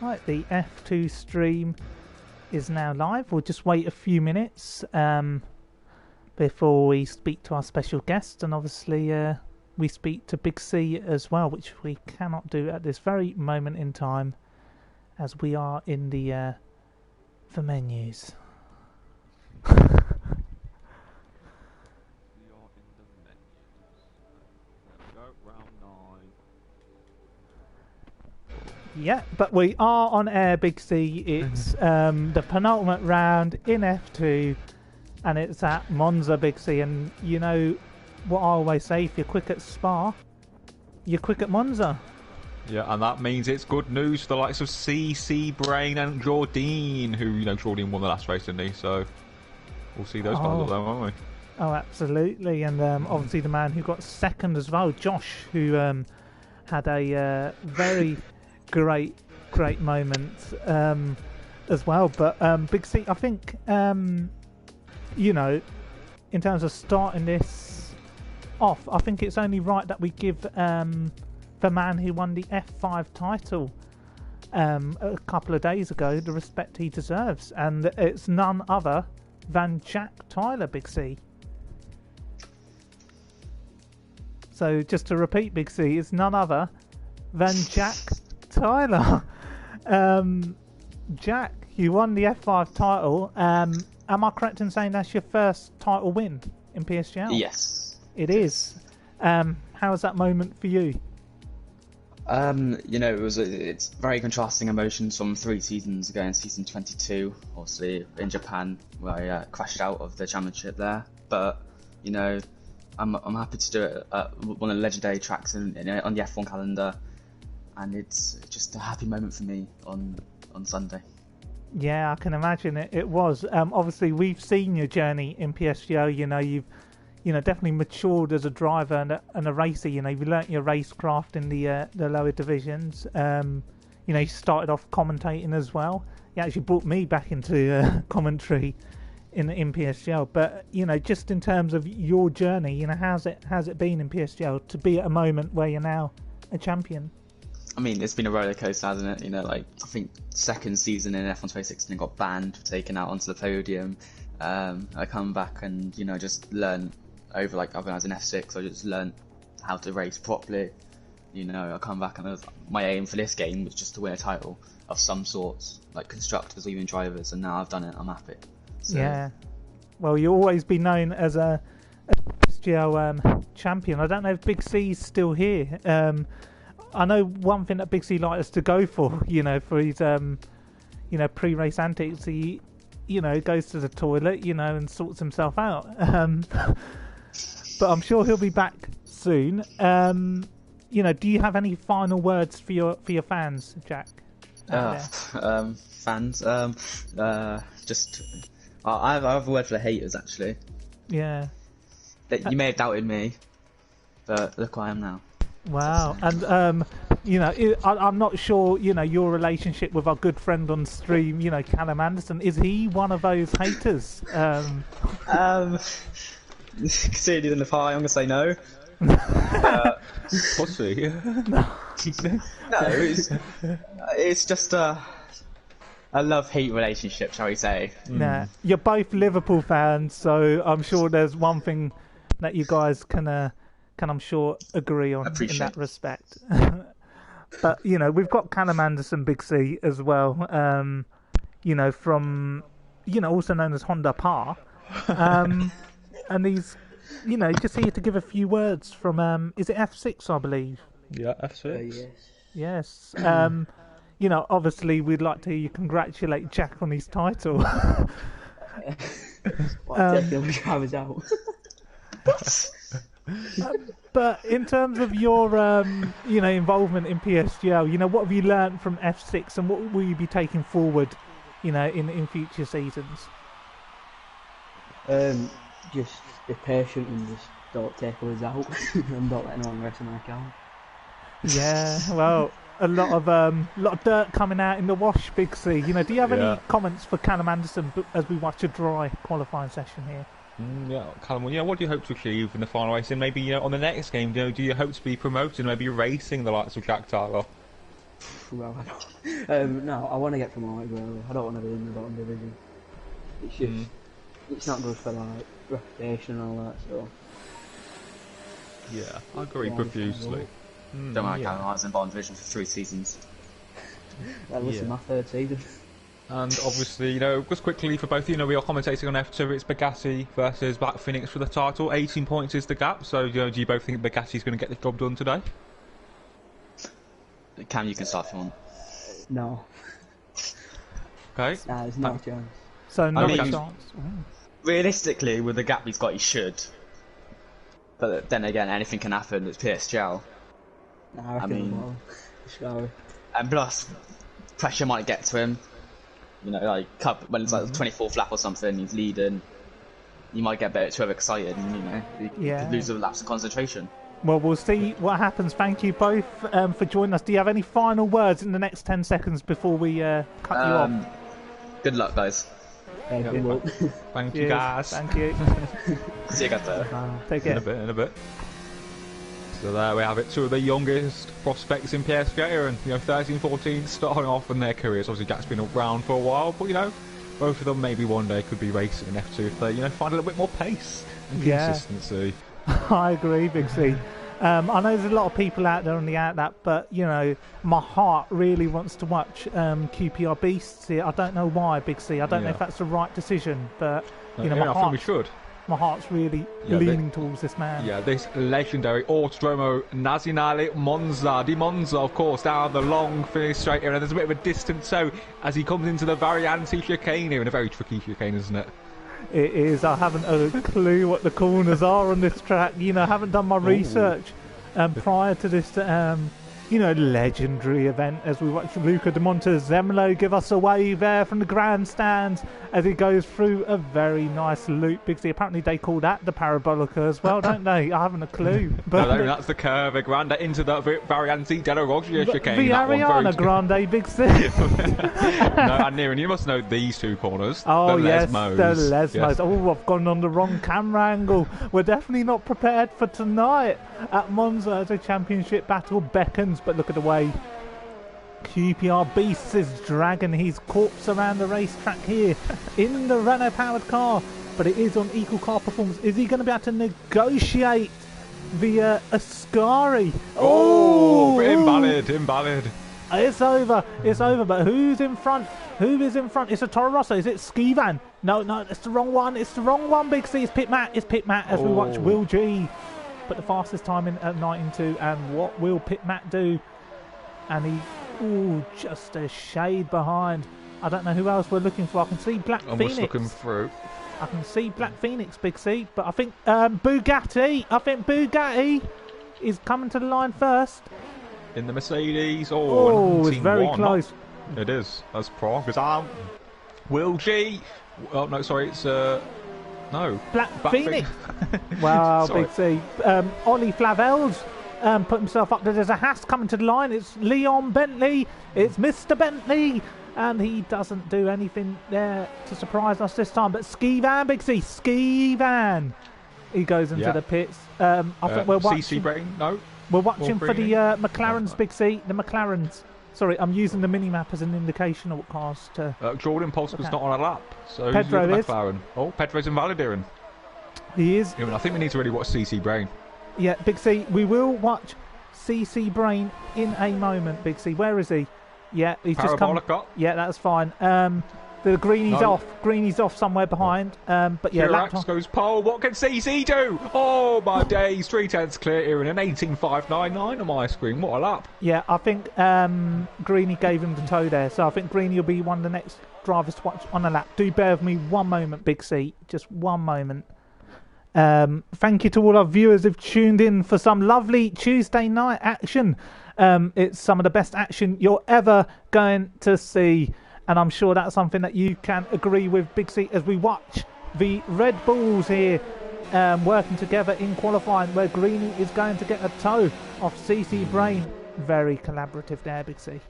Right, the F2 stream is now live. We'll just wait a few minutes before we speak to our special guest, and obviously we speak to Big C as well, which we cannot do at this very moment in time, as we are in the menus. Yeah, but we are on air, Big C. It's the penultimate round in F2, and it's at Monza, Big C. And you know what I always say, if you're quick at Spa, you're quick at Monza. Yeah, and that means it's good news for the likes of CC Brain and Jordine, who, you know, Jordine won the last race, didn't he? So we'll see those guys up there, won't we? Oh, absolutely. And obviously the man who got second as well, Josh, who had a very great moment as well. But Big C, I think, you know, in terms of starting this off, I think it's only right that we give the man who won the F5 title a couple of days ago the respect he deserves, and it's none other than Jack Tyler, Big C. So just to repeat, Big C, it's none other than Jack Tyler. Jack, you won the F5 title. Am I correct in saying that's your first title win in PSGL? Yes. It is. How was that moment for you? You know, it's very contrasting emotions from 3 seasons ago in season 22, obviously in Japan, where I crashed out of the championship there. But, you know, I'm happy to do it at one of the legendary tracks on the F1 calendar, and it's just a happy moment for me on Sunday. Yeah, I can imagine it was. Obviously, we've seen your journey in PSGL. You know, you've definitely matured as a driver and a racer. You know, you've learnt your racecraft in the lower divisions. You know, you started off commentating as well. You actually brought me back into commentary in PSGL. But you know, just in terms of your journey, you know, how's it been in PSGL to be at a moment where you're now a champion? I mean, it's been a roller coaster, hasn't it? You know, like, I think second season in F1 2016 got banned for taking out onto the podium. I come back and, you know, just learn over, like, when I was in F6, I just learned how to race properly. You know, I come back and my aim for this game was just to win a title of some sorts, like constructors or even drivers, and now I've done it, I'm happy. So, yeah. Well, you'll always be known as a PSGL champion. I don't know if Big C's still here. I know one thing that Big C likes to go for, you know, for his, you know, pre-race antics. He, you know, goes to the toilet, you know, and sorts himself out. But I'm sure he'll be back soon. You know, do you have any final words for your fans, Jack? Fans, just I have a word for the haters, actually. Yeah. That you may have doubted me, but look who I am now. Wow. And you know, I'm not sure, you know, your relationship with our good friend on stream, you know, Callum Anderson, is he one of those haters? Considering in the pie, I'm gonna say no. Pussy. No, it's just a love-hate relationship, shall we say? Nah, you're both Liverpool fans, so I'm sure there's one thing that you guys can I'm sure agree on in that respect. But you know, we've got Callum Anderson, Big C as well. You know, from, you know, also known as Honda Par. And he's, you know, just here to give a few words from is it F6, I believe? Yeah, F6. Yes. You know, obviously we'd like to hear you congratulate Jack on his title. Definitely out. But in terms of your, you know, involvement in PSGL, you know, what have you learnt from F6, and what will you be taking forward, you know, in future seasons? Just be patient and just don't take us out and don't let anyone rest on our account. Yeah, well, a lot of dirt coming out in the wash, Big C. You know, do you have any comments for Callum Anderson as we watch a dry qualifying session here? Yeah, Callum, yeah, what do you hope to achieve in the final race? And maybe, you know, on the next game, do you hope to be promoted and maybe racing the likes of Jack Tyler? Well, I don't. No, I want to get promoted, really. I don't want to be in the bottom division. It's just, it's not good for like reputation and all that. So. Yeah, I agree profusely. Don't mind Callum, I was in bottom division for 3 seasons. That was my 3rd season. And obviously, you know, just quickly for both, you know, we are commentating on F2. It's Bugatti versus Black Phoenix for the title. 18 points is the gap. So, you know, do you both think Bugatti's going to get the job done today? Cam, you can start if you want. No. Okay. Nah, there's no chance. So no mean- chance. Realistically, with the gap he's got, he should. But then again, anything can happen. It's PSGL. Nah, I reckon mean- Sorry. And plus, pressure might get to him. You know, like when it's like the 24th lap or something, he's leading. You might get a bit too overexcited, and you know, you could lose a lapse of concentration. Well, we'll see what happens. Thank you both for joining us. Do you have any final words in the next 10 seconds before we cut you off? Good luck, guys. Hey, good luck. Thank you, Cheers. guys. Thank you. See you guys later. Take care. In a bit. So there we have it. 2 of the youngest prospects in PSGL, and you know, 13, 14, starting off in their careers. Obviously, Jack's been around for a while, but you know, both of them maybe one day could be racing in F2 if they, you know, find a little bit more pace and consistency. I agree, Big C. I know there's a lot of people out there on the outlet, but you know, my heart really wants to watch QPR Beasts here. I don't know why, Big C. I don't know if that's the right decision, but you know, I think we should. My heart's really leaning towards this man. Yeah, this legendary Autodromo Nazionale Monza, Di Monza, of course, down the long finish straight here, and there's a bit of a distance, so as he comes into the Varianti chicane here, and a very tricky chicane, isn't it? It is. I haven't a clue what the corners are on this track. You know, I haven't done my research prior to this, you know, legendary event as we watch Luca de Montezemolo give us a wave there from the grandstands as he goes through a very nice loop. Bixby, apparently they call that the Parabolica as well, don't they? I haven't a clue. But no, that's the Curva Grande into the Varianti della Roggia chicane. The Ariana Grande, Bixby. No, and Niran, you must know these 2 corners. Oh, the yes, Lesmos. the Lesmos. Yes. Oh, I've gone on the wrong camera angle. We're definitely not prepared for tonight at Monza as a championship battle beckons, but look at the way QPR Beasts is dragging his corpse around the racetrack here in the Renault powered car, but it is on equal car performance. Is he going to be able to negotiate via Ascari? Oh, invalid. It's over, but who's in front? Who is in front? It's a Toro Rosso. Is it Skivan? No, it's the wrong one. Big C. It's Pit Matt as we watch Will G put the fastest time in at 92, and what will Pit Matt do? And he, just a shade behind. I don't know who else we're looking for. I can see Black Phoenix. Just looking through. I can see Black Phoenix, Big C, but I think Bugatti. I think Bugatti is coming to the line first. In the Mercedes. It's very close. It is. That's Prague. Because Will G. Oh no, sorry. It's no. Black Phoenix. Wow, Big C. Ollie Flavel's put himself up there. There's a Haas coming to the line. It's Leon Bentley. It's Mr. Bentley. And he doesn't do anything there to surprise us this time. But Ski Van, Big C. Ski Van. He goes into the pits. I think we're watching. CC Brain, no. We're watching for the McLarens, Big C. The McLarens. Sorry, I'm using the mini-map as an indication of what cars to... Jordan Polsker's not on a lap, so Pedro he's is. McLaren. Oh, Pedro's invalidating. He is. I think we need to really watch CC Brain. Yeah, Big C, we will watch CC Brain in a moment, Big C. Where is he? Yeah, he's just come... Yeah, that's fine. The Greenie's off. Greenie's off somewhere behind. But yeah, Chirac goes pole. What can CC do? Oh my days! 3/10 clear here in an 18.599 on my screen. What a lap! Yeah, I think Greenie gave him the toe there, so I think Greenie will be one of the next drivers to watch on a lap. Do bear with me one moment, Big C. Just one moment. Thank you to all our viewers who've tuned in for some lovely Tuesday night action. It's some of the best action you're ever going to see. And I'm sure that's something that you can agree with, Big C, as we watch the Red Bulls here working together in qualifying, where Greenie is going to get a toe off CC Brain. Very collaborative there, Big C.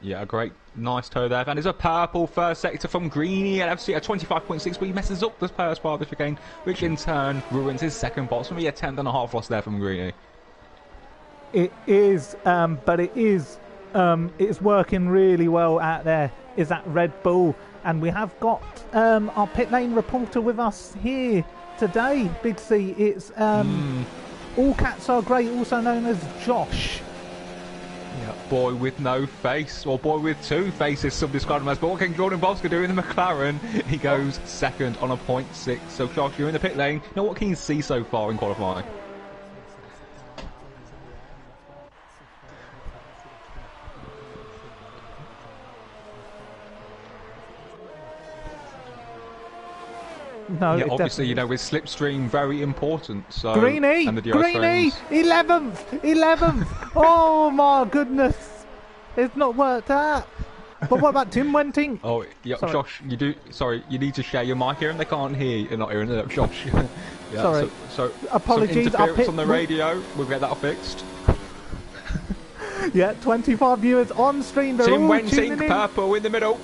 Yeah, a great, nice toe there. And there's a purple first sector from Greenie at FC at 25.6, but he messes up this first part of the chicane, which in turn ruins his second box. Maybe a 10th and a half loss there from Greenie. It is, but it is it's working really well out there is that Red Bull. And we have got our pit lane reporter with us here today, Big C. It's All Cats Are Great, also known as Josh. Yeah, boy with no face, or boy with two faces, some describe him as. But what can Jordan Bosker do in the McLaren? He goes second on a 0.6. So Josh, you're in the pit lane. Now what can you see so far in qualifying? No, yeah, obviously, you know, with slipstream, very important. So Greeny, and the Greeny, 11th. Oh my goodness, it's not worked out. But what about Tim Wenting? Oh, yeah, sorry. Josh, you need to share your mic here, and they can't hear you. Not hearing it, Josh. Yeah, sorry. So apologies. Some interference on the radio. We'll get that fixed. Yeah, 25 viewers on stream. They're Tim all Wenting, purple in the middle.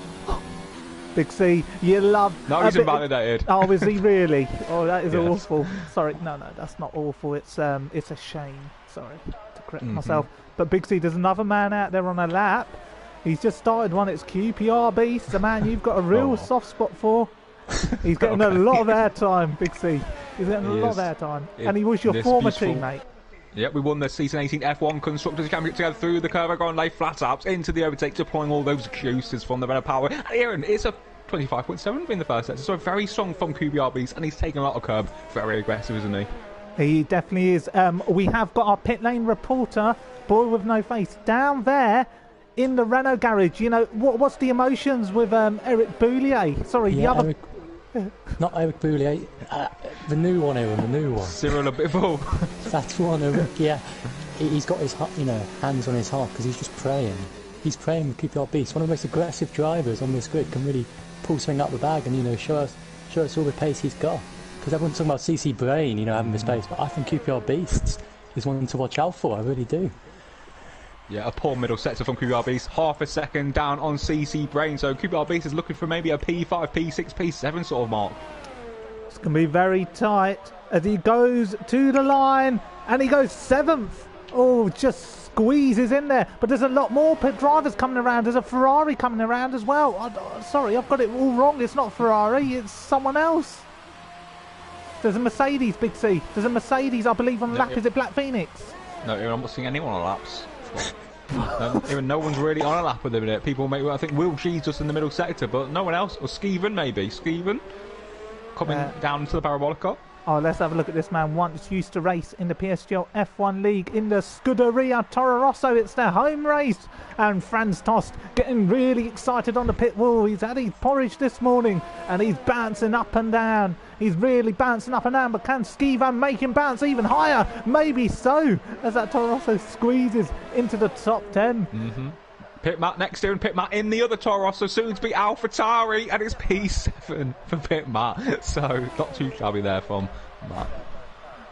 Big C, you love... No, he's invalidated. Oh, is he really? Oh, that is yes. awful. Sorry, no, that's not awful. It's a shame. Sorry to correct myself. But Big C, there's another man out there on a lap. He's just started one. It's QPR Beast, the man you've got a real soft spot for. He's getting a lot of airtime, Big C. He's getting a lot of airtime. And he was your former teammate. Yeah, we won the Season 18 F1 Constructors Championship together through the curve, going late flat ups into the overtake, deploying all those juices from the Renault power. And Aaron, it's a 25.7 in the first set, so very strong from QBRBs, and he's taking a lot of curb. Very aggressive, isn't he? He definitely is. We have got our pit lane reporter, boy with no face, down there in the Renault garage. You know, what's the emotions with Eric Boulier? Sorry, yeah, the other... Not Eric Boulier, the new one, Aaron, the new one. Cyril Abitbol. That's one, Eric, yeah. He's got his, hands on his heart because he's just praying. He's praying with QPR Beast. One of the most aggressive drivers on this grid, can really pull something out the bag and, show us all the pace he's got. Because everyone's talking about CC Brain, having this pace, but I think QPR Beast is one to watch out for, I really do. Yeah, a poor middle sector from QPR Beast, half a second down on CC Brain, so QPR Beast is looking for maybe a P5, P6, P7 sort of mark. It's going to be very tight as he goes to the line, and he goes 7th. Oh, just squeezes in there. But there's a lot more drivers coming around. There's a Ferrari coming around as well. Sorry, I've got it all wrong. It's not Ferrari, it's someone else. There's a Mercedes, Big C. There's a Mercedes, I believe, on lap. Is it Black Phoenix? No, I'm not seeing anyone on laps. Even no one's really on a lap with it. People make, I think Will G's just in the middle sector, but no one else. Or Skeven, maybe. Skeven coming down to the Parabolica. Oh, let's have a look at this man. Once used to race in the PSGL F1 League in the Scuderia Toro Rosso. It's their home race. And Franz Tost getting really excited on the pit wall. He's had his porridge this morning and he's bouncing up and down. He's really bouncing up and down. But can Skivan make him bounce even higher? Maybe so, as that Toro Rosso squeezes into the top 10. Pit Matt next year, and Pit Matt in the other Toro Rosso, soon to be AlphaTauri, and it's P7 for Pit Matt. So not too shabby there from Matt.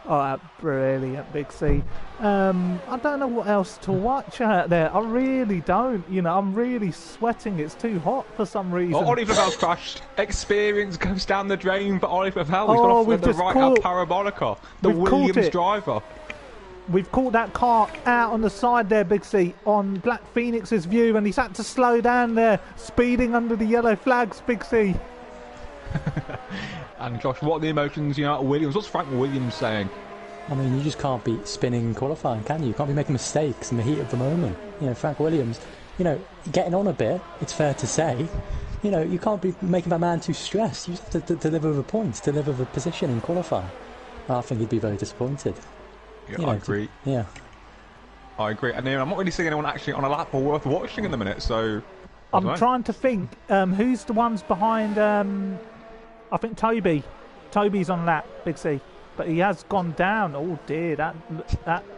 Oh, brilliant, Big C. I don't know what else to watch out there. I really don't. I'm really sweating. It's too hot for some reason. Oh, Oliver Bell's crashed. Experience goes down the drain for Oliver Bell. He's gone off with the right-hand Parabolica. The Williams driver. We've caught that car out on the side there, Big C, on Black Phoenix's view, and he's had to slow down there, speeding under the yellow flags, Big C. And Josh, what are the emotions, at Williams? What's Frank Williams saying? I mean, you just can't be spinning and qualifying, can you? You can't be making mistakes in the heat of the moment. Frank Williams, getting on a bit, it's fair to say. You can't be making that man too stressed. You just have to deliver the points, deliver the position in qualifying. I think he'd be very disappointed. Yeah, I agree. Yeah. I agree. And I'm not really seeing anyone actually on a lap or worth watching in the minute, so... I'm trying to think, who's the ones behind, I think Toby. Toby's on lap, Big C. But he has gone down. Oh dear, that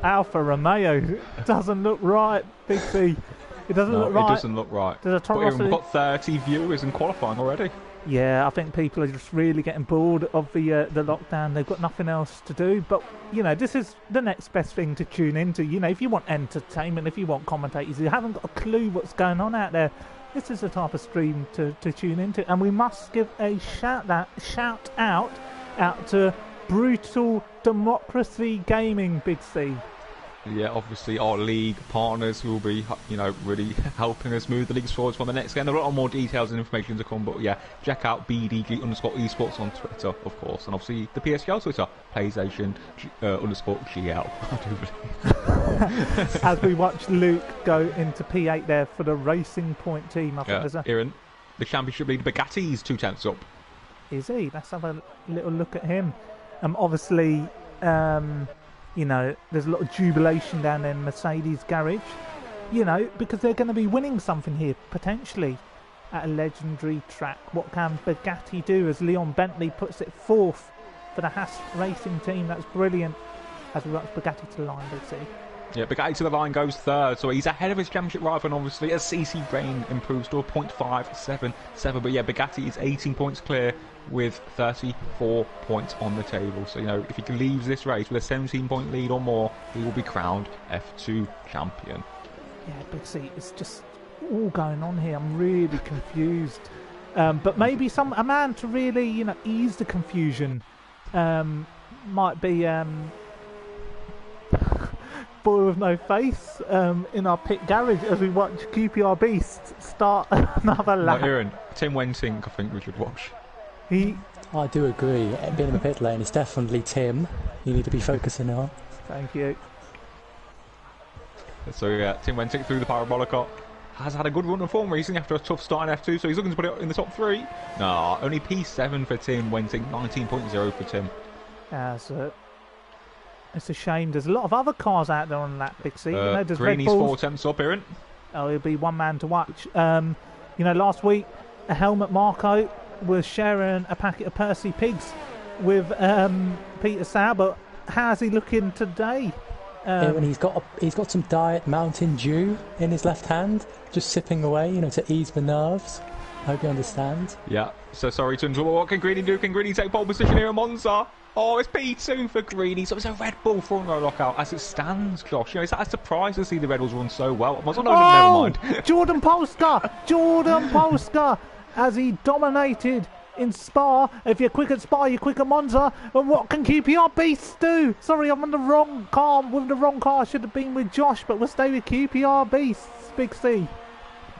Alfa Romeo doesn't look right, Big C. It doesn't look right. It doesn't look right. We've got 30 viewers in qualifying already. Yeah, I think people are just really getting bored of the lockdown. They've got nothing else to do. But, this is the next best thing to tune into. If you want entertainment, if you want commentators who haven't got a clue what's going on out there, this is the type of stream to tune into. And we must give a shout out to Brutal Democracy Gaming, Big C. Yeah, obviously our league partners who will be, really helping us move the leagues forwards for the next game. There are a lot more details and information to come, but yeah, check out BDG_esports on Twitter, of course, and obviously the PSGL Twitter, PlayStation_GL, I do believe. As we watch Luke go into P8 there for the Racing Point team, I think there's a... Aaron, the Championship leader Bugatti's 2/10 up. Is he? Let's have a little look at him. Obviously, there's a lot of jubilation down there in Mercedes garage, because they're going to be winning something here, potentially, at a legendary track. What can Bugatti do as Leon Bentley puts it fourth for the Haas Racing team? That's brilliant, as we watch Bugatti to the line, see. Yeah, Bugatti to the line goes third, so he's ahead of his championship rival, and obviously as CC Brain improves to a .577. But yeah, Bugatti is 18 points clear with 34 points on the table. So, if he leaves this race with a 17-point lead or more, he will be crowned F2 champion. Yeah, Big C, it's just all going on here. I'm really confused. But maybe a man to really, ease the confusion might be... boy with no face in our pit garage as we watch QPR Beast start another lap. No, Aaron, Tim Wentink, I think we should watch. I do agree. Being in the pit lane, it's definitely Tim you need to be focusing on. Thank you. So yeah, Tim Wentink through the Parabolica has had a good run of form recently after a tough start in F2, so he's looking to put it in the top 3. No, only P7 for Tim Wentink, 19.0 for Tim. So it's a shame. There's a lot of other cars out there on that Big C. There's Greeny's 4/10 up, Aaron. Oh, he'll be one man to watch. Last week, a Helmut Marko was sharing a packet of Percy Pigs with Peter Sauber. How's he looking today? And he's got some Diet Mountain Dew in his left hand, just sipping away, to ease the nerves. I hope you understand. Yeah. So sorry to interrupt. What can Greeny do? Can Greeny take pole position here at Monza? Oh, it's P2 for Greeny. So it's a Red Bull front row lockout as it stands, Josh. Is that a surprise to see the Red Bulls run so well? Never mind. Jordan Polska, as he dominated in Spa. If you're quick at Spa, you're quick at Monza. And what can QPR Beasts do? Sorry, I'm on the wrong car. With the wrong car, I should have been with Josh, but we'll stay with QPR Beasts. Big C.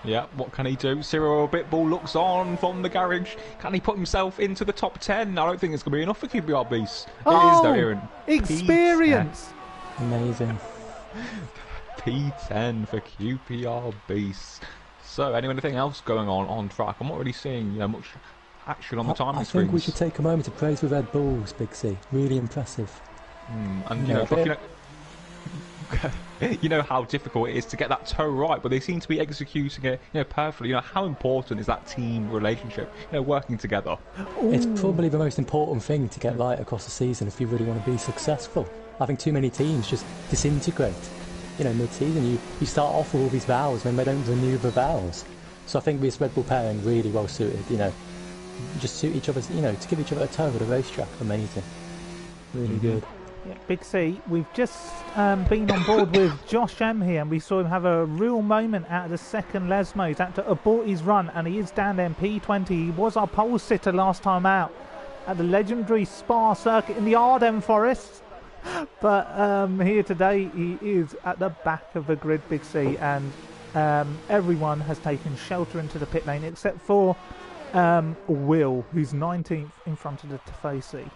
Yeah, what can he do? Cyril Bitbull looks on from the garage. Can he put himself into the top 10? I don't think it's going to be enough for QPR Beasts. It is though, Aaron. Experience! Amazing. P10 for QPR Beasts. So, anything else going on track? I'm not really seeing much action on the timing screens. I think we should take a moment to praise the Red Bulls, Big C. Really impressive. And Josh, you know how difficult it is to get that toe right, but they seem to be executing it perfectly. How important is that team relationship, working together? It's probably the most important thing to get right across the season if you really want to be successful. I think too many teams just disintegrate. Mid-season you start off with all these vows and then they don't renew the vows. So I think this Red Bull pairing really well suited, just suit each other's, to give each other a toe at a racetrack. Amazing. Really good. Yeah, Big C, we've just been on board with Josh M here, and we saw him have a real moment out of the second Lesmo. He's had to abort his run, and he is down there in P20. He was our pole sitter last time out at the legendary Spa circuit in the Ardennes Forest. But here today, he is at the back of the grid, Big C, and everyone has taken shelter into the pit lane except for Will, who's 19th in front of the Tifosi.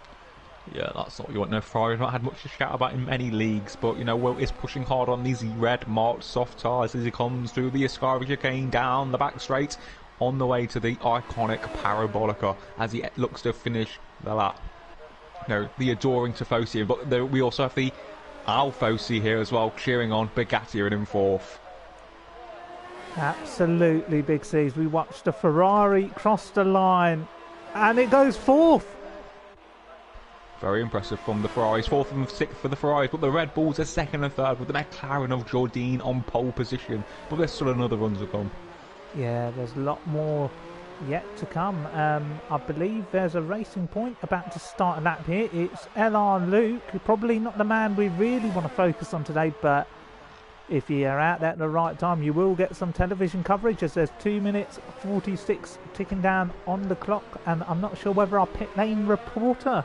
Yeah, that's not what you want. No, Ferrari's not had much to shout about in many leagues, but Will is pushing hard on these red marked soft tyres as he comes through the Ascari chicane down the back straight on the way to the iconic Parabolica as he looks to finish the lap. The adoring Tifosi, but we also have the Alfosi here as well, cheering on Bugatti in fourth. Absolutely, Big C's. We watched the Ferrari cross the line, and it goes fourth. Very impressive from the Ferraris. Fourth and sixth for the Ferraris, but the Red Bulls are second and third with the McLaren of Jordine on pole position. But there's still another run to come. Yeah, there's a lot more yet to come. I believe there's a Racing Point about to start a lap here. It's LR Luke, probably not the man we really want to focus on today, but if you're out there at the right time, you will get some television coverage as there's 2 minutes 46 ticking down on the clock, and I'm not sure whether our pit lane reporter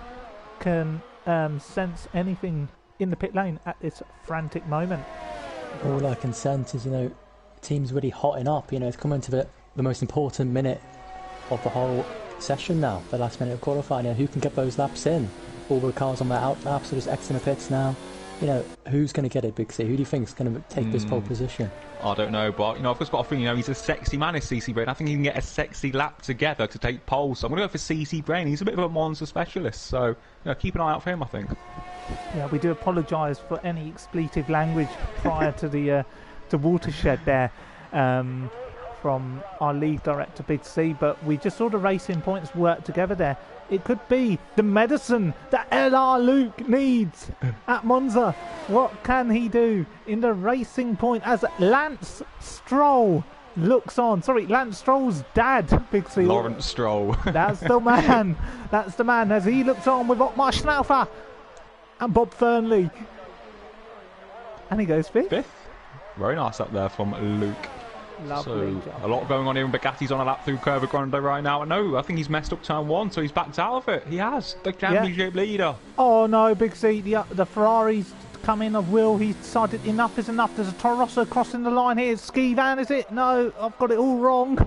can sense anything in the pit lane at this frantic moment. All I can sense is, team's really hotting up. It's coming to the most important minute of the whole session now, the last minute of qualifying. Who can get those laps in? All the cars on their out laps are just exiting the pits now. Who's going to get it, Big C? Who do you think is going to take this pole position? I don't know, but I've just got a feeling, he's a sexy man, is CC Brain. I think he can get a sexy lap together to take pole. So I'm going to go for CC Brain. He's a bit of a monster specialist, so keep an eye out for him, I think. Yeah, we do apologise for any expletive language prior to the watershed there from our league director, Big C, but we just saw the racing points work together there. It could be the medicine that LR Luke needs at Monza. What can he do in the racing point as Lance Stroll looks on? Sorry, Lance Stroll's dad, Big C. Lawrence Stroll. That's the man. That's the man as he looks on with Otmar Schnaufer and Bob Fernley. And he goes fifth. Very nice up there from Luke. Lovely so job. A lot going on here, and Bugatti's on a lap through Curva Grande right now. No, I think he's messed up turn 1, so he's backed out of it. He has. The championship leader. Oh no, Big C, the Ferrari's come in of will. He's decided enough is enough. There's a Toro Rosso crossing the line here. Ski van, is it? No, I've got it all wrong.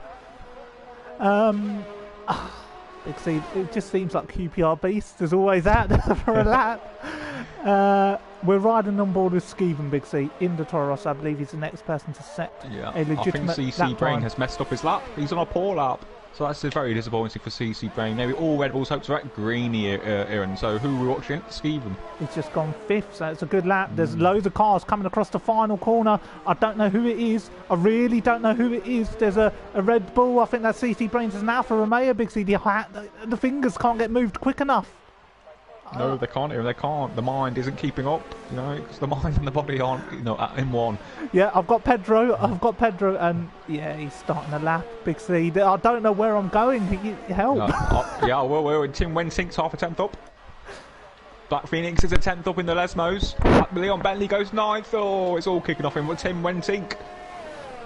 Big C, it just seems like QPR Beast is always out there for a lap. We're riding on board with Skeven, Big C, in the Toro Rosso. I believe he's the next person to set a legitimate I think CC lap Brain time. has messed up his lap. He's on a poor lap. So that's very disappointing for CC Brain. Maybe all Red Bull's hopes are at Greeny, Aaron. So who are we watching? Skeven. He's just gone fifth, so it's a good lap. There's loads of cars coming across the final corner. I don't know who it is. I really don't know who it is. There's a Red Bull. I think that's CC Brains. There's an Alfa Romeo, Big C. The fingers can't get moved quick enough. No, they can't. They can't. The mind isn't keeping up. Because the mind and the body aren't, in one. Yeah, I've got Pedro, and yeah, he's starting a lap, Big C. I don't know where I'm going. Help. Yeah, well, Tim Wensink's half a tenth up. Black Phoenix is a tenth up in the Lesmos. Leon Bentley goes ninth. Oh, it's all kicking off in with Tim Wensink.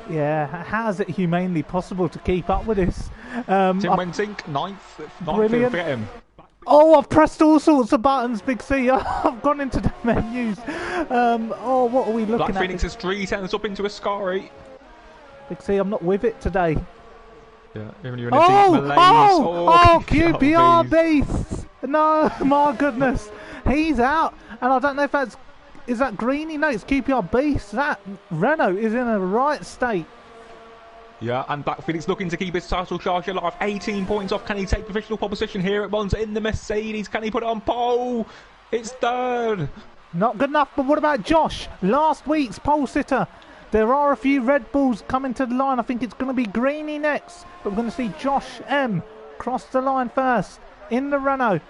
Yeah, how is it humanely possible to keep up with this? Tim Wensink, ninth. Brilliant. Forget him. Oh, I've pressed all sorts of buttons, Big C. I've gone into the menus. What are we looking at? Black Phoenix is 3 tenths up into Ascari. Big C, I'm not with it today. Yeah, even you're in a deep malaise. QPR Beast. No, my goodness. He's out. And I don't know if is that Greeny? No, it's QPR Beast. That Renault is in a right state. Yeah, and Black Phoenix looking to keep his title charge alive. 18 points off. Can he take provisional pole position here at Monza in the Mercedes? Can he put it on pole? It's third. Not good enough, but what about Josh? Last week's pole sitter. There are a few Red Bulls coming to the line. I think it's going to be Greeny next. But we're going to see Josh M cross the line first in the Renault.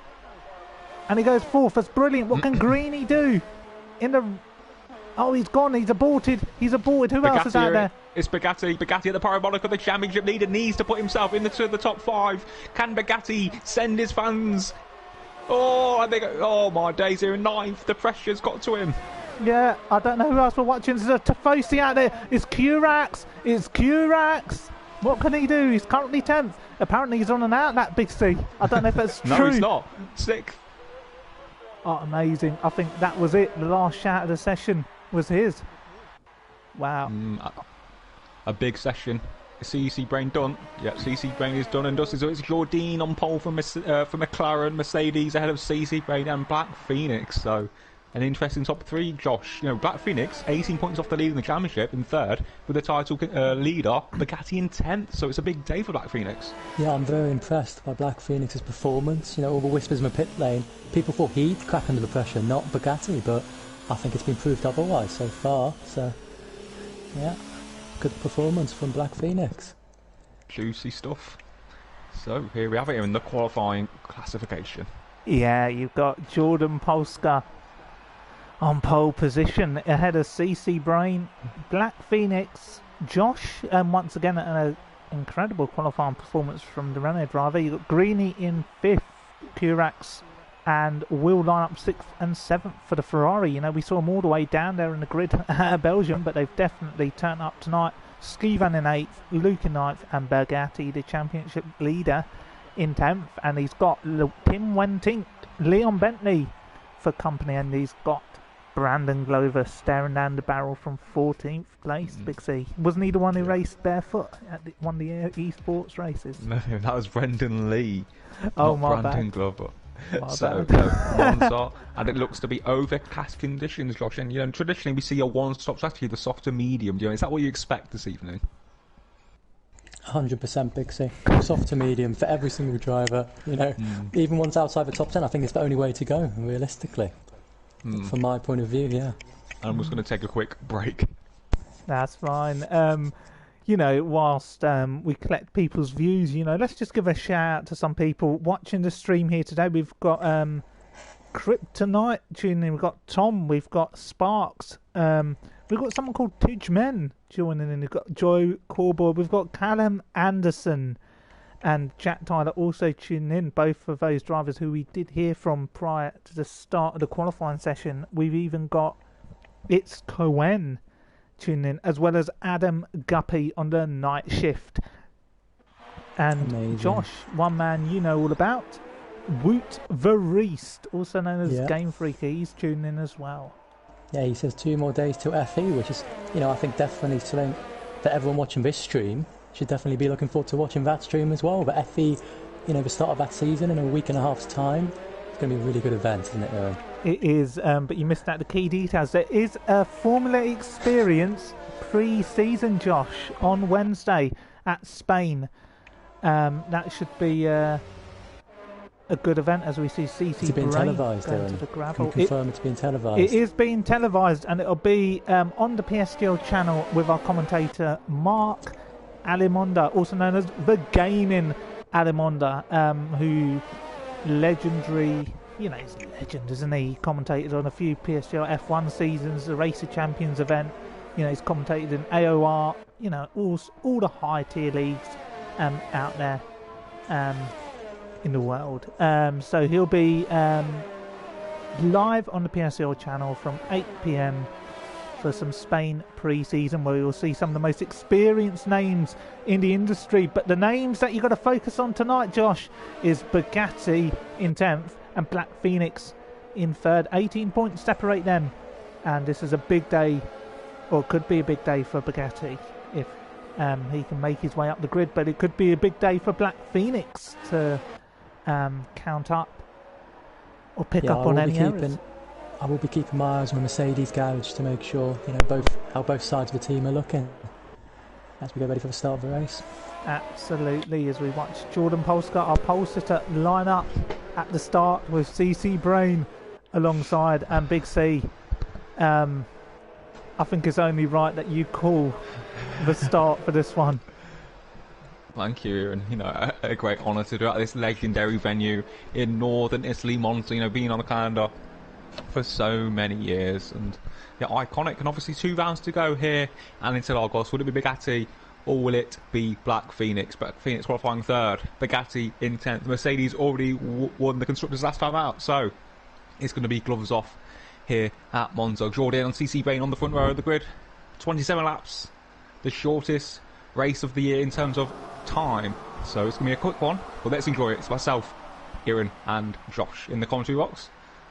And he goes fourth. That's brilliant. What can Greeny do? Oh, he's gone. He's aborted. Who else is out there? It's Bugatti. Bugatti at the parabolic of the championship leader needs to put himself into the top 5. Can Bugatti send his fans? Oh my days, here in 9th. The pressure's got to him. Yeah, I don't know who else we're watching. There's a Tifosi out there. It's Curax. What can he do? He's currently 10th. Apparently he's on an out that Big C. I don't know if that's true. No, he's not. 6th. Oh, amazing. I think that was it. The last shout of the session was his. Wow. A big session. CC Brain done. Yep, CC Brain is done and dusted. So it's Jordan on pole for McLaren, Mercedes ahead of CC Brain and Black Phoenix. So an interesting top 3, Josh. Black Phoenix 18 points off the lead in the championship in 3rd with the title leader Bugatti in 10th. So it's a big day for Black Phoenix. Yeah, I'm very impressed by Black Phoenix's performance. All the whispers in the pit lane. People thought he'd crack under the pressure, not Bugatti, but I think it's been proved otherwise so far. So yeah. Good performance from Black Phoenix. Juicy stuff. So here we have it in the qualifying classification. Yeah, you've got Jordan Polska on pole position ahead of CC Brain, Black Phoenix, Josh, and once again an incredible qualifying performance from the Renault driver. You've got Greeny in 5th, Curax and Will line up 6th and 7th for the Ferrari. We saw them all the way down there in the grid at Belgium, but they've definitely turned up tonight. Skivan in 8th, Luke in 9th, and Bugatti, the championship leader, in 10th. And he's got Tim Wentink, Leon Bentley for company, and he's got Brandon Glover staring down the barrel from 14th place. Big C, wasn't he the one who raced barefoot at one of the esports races? No, that was Brendan Lee. Oh, not my Brandon bad. Glover. My So, bad. Monza, and it looks to be overcast conditions, Josh. And traditionally we see a one-stop strategy, the soft to medium. Is that what you expect this evening? 100% Big C. Soft to medium for every single driver. Even ones outside the top 10, I think it's the only way to go, realistically. From my point of view, yeah. I'm just going to take a quick break. That's fine. Whilst we collect people's views, let's just give a shout out to some people watching the stream here today. We've got Kryptonite tuning in, we've got Tom, we've got Sparks, we've got someone called Tidgemen joining in, we've got Joe Corboy, we've got Callum Anderson and Jack Tyler also tuning in, both of those drivers who we did hear from prior to the start of the qualifying session. We've even got It's Cohen tuning in, as well as Adam Guppy on the night shift. And Amazing. Josh, one man you know all about, Woot Verreest, also known as Game Freak, he's tuning in as well. Yeah, he says 2 more days to FE, which is, I think definitely something that everyone watching this stream should definitely be looking forward to watching that stream as well. But FE, the start of that season in a week and a half's time, it's going to be a really good event, isn't it, Owen? It is, but you missed out the key details. There is a Formula Experience pre-season, Josh, on Wednesday at Spain. That should be a good event as we see CC It's being Bray televised, going Owen. to the gravel. Can you confirm it's being televised? It is being televised, and it'll be on the PSGL channel with our commentator Mark Alimonda, also known as the Gaming Alimonda, who legendary, he's a legend, isn't he? He commentated on a few PSGL F1 seasons, the Race of Champions event. He's commentated in AOR, all the high tier leagues out there in the world. So he'll be live on the PSGL channel from 8 PM for some Spain pre-season, where you'll see some of the most experienced names in the industry. But the names that you've got to focus on tonight, Josh, is Bugatti in 10th and Black Phoenix in 3rd. 18 points separate them, and this is a big day, or could be a big day for Bugatti if he can make his way up the grid, but it could be a big day for Black Phoenix to count up or pick up on any errors. I will be keeping my eyes on the Mercedes garage to make sure, how both sides of the team are looking as we get ready for the start of the race. Absolutely, as we watch Jordan Polska, our pole sitter, line up at the start with CC Brain alongside and Big C. I think it's only right that you call the start for this one. Thank you, and a great honour to do it at this legendary venue in northern Italy, Monza. Being on the calendar for so many years, and iconic. And obviously 2 rounds to go here and into Lagos. Will it be Bugatti or will it be Black Phoenix? Black Phoenix qualifying 3rd, Bugatti in 10th. Mercedes already won the constructors last time out, so it's going to be gloves off here at Monza. Jordan and CC Bain on the front row of the grid. 27 laps, the shortest race of the year in terms of time, so it's going to be a quick one, but let's enjoy it. It's myself, Kieran and Josh in the commentary box,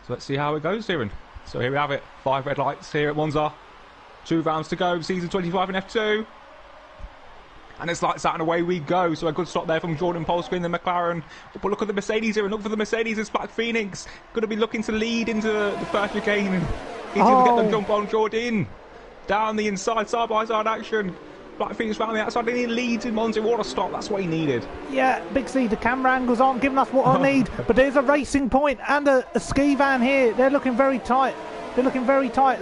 so let's see how it goes, Kieran. So here we have it, 5 red lights here at Monza, 2 rounds to go, season 25 in F2, and it's lights out and away we go. So a good stop there from Jordan Polska in the McLaren, but look at the Mercedes here, and look for the Mercedes. It's Black Phoenix going to be looking to lead into the first chicane, and he's going to get the jump on Jordan down the inside, side by side action. Black Phoenix round the outside, and he leads in Monza. What a stop, that's what he needed. Yeah, Big C, the camera angles aren't giving us what I need, but there's a racing point and a ski van here. They're looking very tight.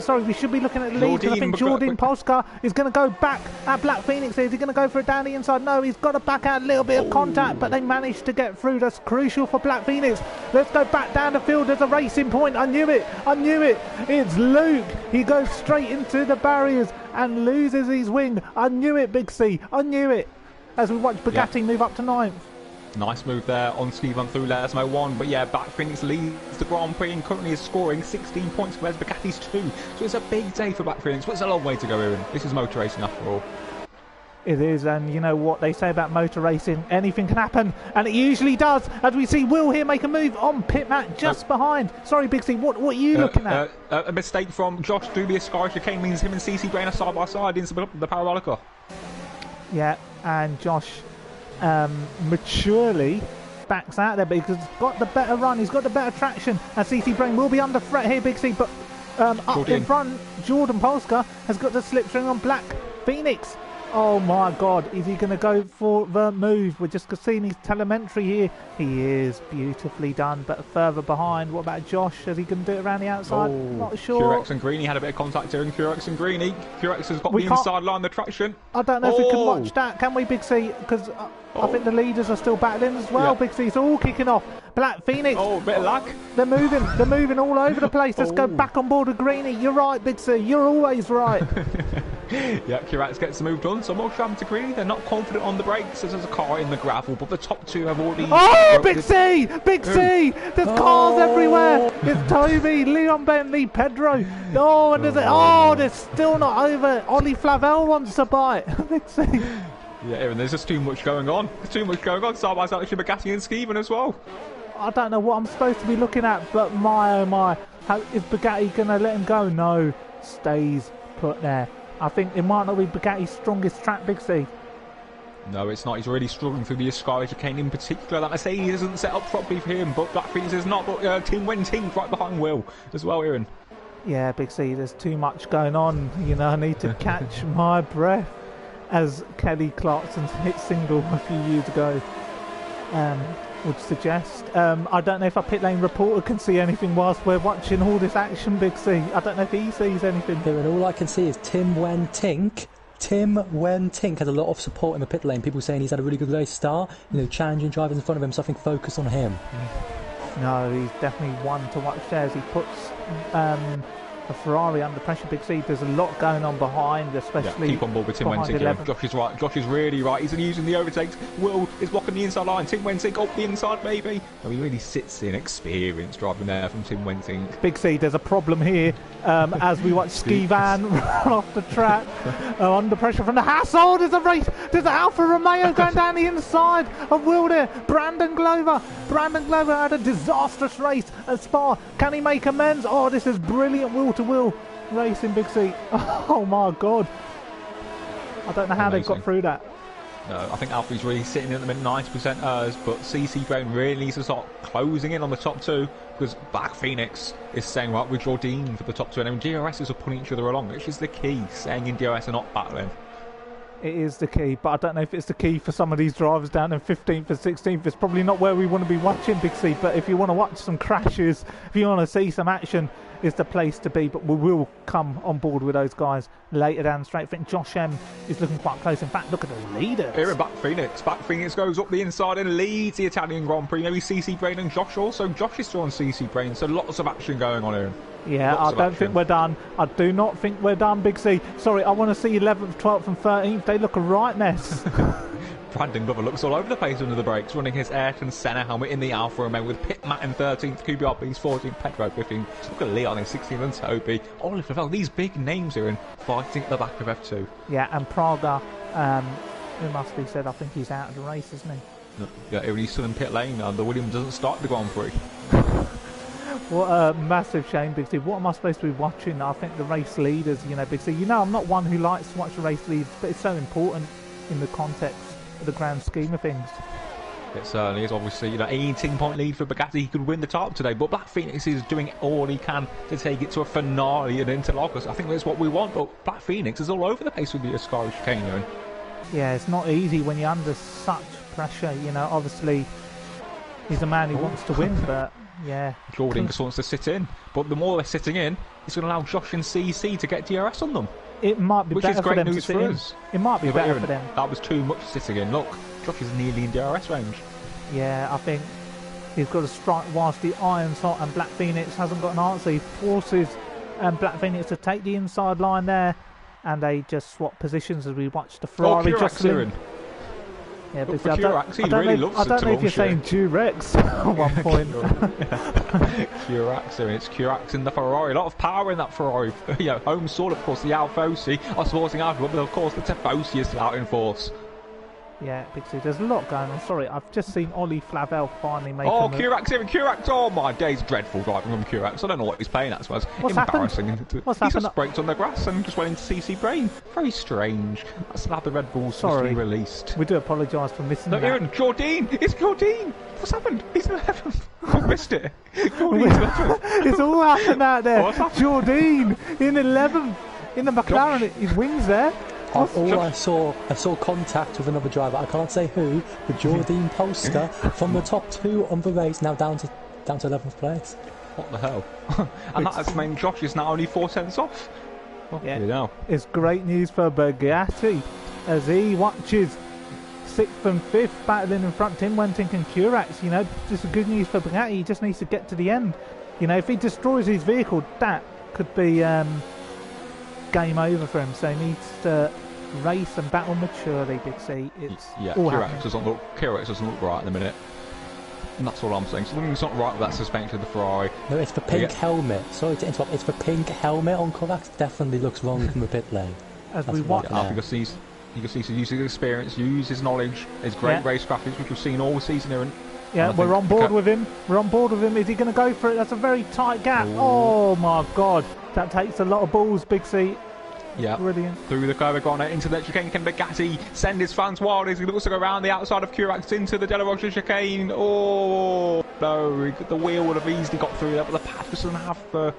Sorry, we should be looking at the lead, because I think Jordan Polska is going to go back at Black Phoenix. Is he going to go for it down the inside? No, he's got to back out a little bit of contact, but they managed to get through. That's crucial for Black Phoenix. Let's go back down the field. There's a racing point. I knew it. It's Luke. He goes straight into the barriers and loses his wing. I knew it, Big C. I knew it. As we watch Bugatti move up to 9th. Nice move there on ski run through Lesmo 1, but Black Phoenix leads the Grand Prix and currently is scoring 16 points, whereas Bugatti's 2. So it's a big day for Black Phoenix, but it's a long way to go, Ewan. This is motor racing after all. It is, and you know what they say about motor racing, anything can happen, and it usually does, as we see Will here make a move on pit mat just behind. Sorry, Big C, what are you looking at? A mistake from Josh Dubious. Sky chicane means him and CC Brain are side by side into the parabolica. Yeah, and Josh maturely backs out there, but he's got the better run, he's got the better traction, and CC Brain will be under threat here, Big C, but up in front, Jordan Polska has got the slipstring on Black Phoenix. Oh my God, is he going to go for the move? We're just seeing his telemetry here. He is beautifully done, but further behind. What about Josh? Is he going to do it around the outside? Not sure. Curex and Greeny had a bit of contact here, and Curex and Greeny. Curex has got the inside line, the traction. I don't know if we can watch that, can we, Big C? Because I think the leaders are still battling as well, Big C. It's all kicking off. Black Phoenix. Oh, a bit of lag. They're moving all over the place. Let's go back on board with Greeny. You're right, Big C. You're always right. Yeah, Curex gets the move done. So much to Greeny. They're not confident on the brakes as there's a car in the gravel, but the top two have already... Oh, Big C! Big C! There's cars everywhere. It's Toby, Leon Bentley, Pedro. Oh, and they're still not over. Ollie Flavel wants to bite. Big C. Yeah, Aaron, there's just too much going on. There's too much going on. Side by side with Bugatti and Skeevan as well. I don't know what I'm supposed to be looking at, but my oh my. Is Bugatti going to let him go? No. Stays put there. I think it might not be Bugatti's strongest track, Big C. No, it's not. He's really struggling through the Ascari chicane in particular. That Mercedes isn't set up properly for him, but Black Phoenix is not. But Tim Wenting right behind Will as well, Aaron. Yeah, Big C, there's too much going on. You know, I need to catch my breath, as Kelly Clarkson's hit single a few years ago would suggest. I don't know if our pit lane reporter can see anything whilst we're watching all this action, Big C. I don't know if he sees anything. Yeah, and all I can see is Tim Wentink. Tim Wentink has a lot of support in the pit lane. People saying he's had a really good race start, you know, challenging drivers in front of him, so I think focus on him. No, he's definitely one to watch there as he puts a Ferrari under pressure, Big C. There's a lot going on behind, especially. Yeah, keep on board with Tim Wenting. Josh is right. Josh is really right. He's using the overtakes. Will is blocking the inside line. Tim Wenting up the inside, maybe. No, he really sits in experience driving there from Tim Wenting. Big C, there's a problem here as we watch Ski Van run off the track under pressure from the Haas. Oh, there's a race. There's an Alfa Romeo going down the inside of Will there. Brandon Glover had a disastrous race at Spa. Can he make amends? Oh, this is brilliant wheel-to-wheel racing, Big C. Oh my God. I don't know how they've got through that. No, I think Alfie's really sitting in at the mid 90% hers, but CC Brown really needs to start closing in on the top two, because Black Phoenix is staying right with Jordan for the top two, and then DRSs are pulling each other along, which is the key, staying in DRS and not battling. It is the key, but I don't know if it's the key for some of these drivers down in 15th and 16th. It's probably not where we want to be watching, Big C, but if you want to watch some crashes, if you want to see some action, it's the place to be. But we will come on board with those guys later down the straight. I think Josh M is looking quite close. In fact, look at the leaders. Here in Black Phoenix goes up the inside and leads the Italian Grand Prix. Maybe CC Brain and Josh also. Josh is still on CC Brain, so lots of action going on here. Yeah, I don't think we're done. I do not think we're done, Big C. Sorry, I want to see 11th, 12th and 13th. They look a right mess. Brandon Glover looks all over the place under the brakes, running his Ayrton Senna helmet in the Alfa Romeo with Pit Matt in 13th, QBRB's 14th, Pedro 15th. Look at Leon in 16th and Toby. Oliver Flavel, these big names here and fighting at the back of F2. Yeah, and Praga, it must be said, I think he's out of the race, isn't he? No, yeah, he's still in pit lane and the Williams doesn't start the Grand Prix. What a massive shame, Big C. What am I supposed to be watching? I think the race leaders, you know, Big C. You know, I'm not one who likes to watch the race leaders, but it's so important in the context of the grand scheme of things. It certainly is. Obviously, you know, 18-point lead for Bugatti. He could win the top today, but Black Phoenix is doing all he can to take it to a finale at Interlagos. I think that's what we want, but Black Phoenix is all over the place with the Ascari chicane. Yeah, it's not easy when you're under such pressure. You know, obviously, he's a man who wants to win, but yeah. Jordan just wants to sit in, but the more they're sitting in, it's going to allow Josh and CC to get DRS on them. It might be which better is great for them news to sit for in. us. It might be better for them. That was too much sitting in. Look, Josh is nearly in DRS range. Yeah, I think he's got to strike whilst the iron's hot, and Black Phoenix hasn't got an answer. He forces Black Phoenix to take the inside line there, and they just swap positions as we watch the Ferrari just Yeah, But because Kirax, he really loves I don't to know if you're launch saying it. Durex at one point. Kirax, and it's Kirax in the Ferrari. A lot of power in that Ferrari. Home soil, of course, the Alfosi are sporting out, but of course the Tifosi is still out in force. Yeah, Big C, there's a lot going on. Sorry, I've just seen Ollie Flavel finally make Oh, Kirax here, Kirax! Oh my days, dreadful driving from Kirax. I don't know what he's playing at, so it's embarrassing. What's he happened? just braked on the grass and just went into CC Brain. Very strange. That's how the Red Bull's supposed to be released. We do apologise for missing No, that. Aaron, Jordine! It's Jordine! What's happened? He's 11th. I missed it. Jordine's 11th. It's all happened out there. What's happened? Jordine in 11th in the McLaren. His wings there. I saw contact with another driver. I can't say who, but Jordine Polska from the top 2 on the race, now down to 11th place. What the hell? And that's meant Josh is now only 4 cents off. Well, Yeah. you know. It's great news for Bugatti as he watches 6th and 5th battling in front. Tim Wenting and Kirax. Just good news for Bugatti. He just needs to get to the end. If he destroys his vehicle, that could be game over for him. So he needs to race and battle maturely, Big C. It's all happening. Kirax doesn't look right at the minute. And that's all I'm saying. Something's not right with that suspension of the Ferrari. No, it's the pink helmet. Sorry to interrupt. It's the pink helmet on Kovacs. Definitely looks wrong from the pit lane. As we watch, Because he's to use his experience, use his knowledge, his great race graphics, which we've seen all season here. Yeah, we're on board with him. We're on board with him. Is he going to go for it? That's a very tight gap. Ooh. Oh my God, that takes a lot of balls, Big C. Yeah, Brilliant. Through the curve, gone into the chicane. Can Bugatti send his fans wild as he looks to go around the outside of Kirax into the De La Rocha chicane? Oh no, the wheel would have easily got through there, but the pad just doesn't have the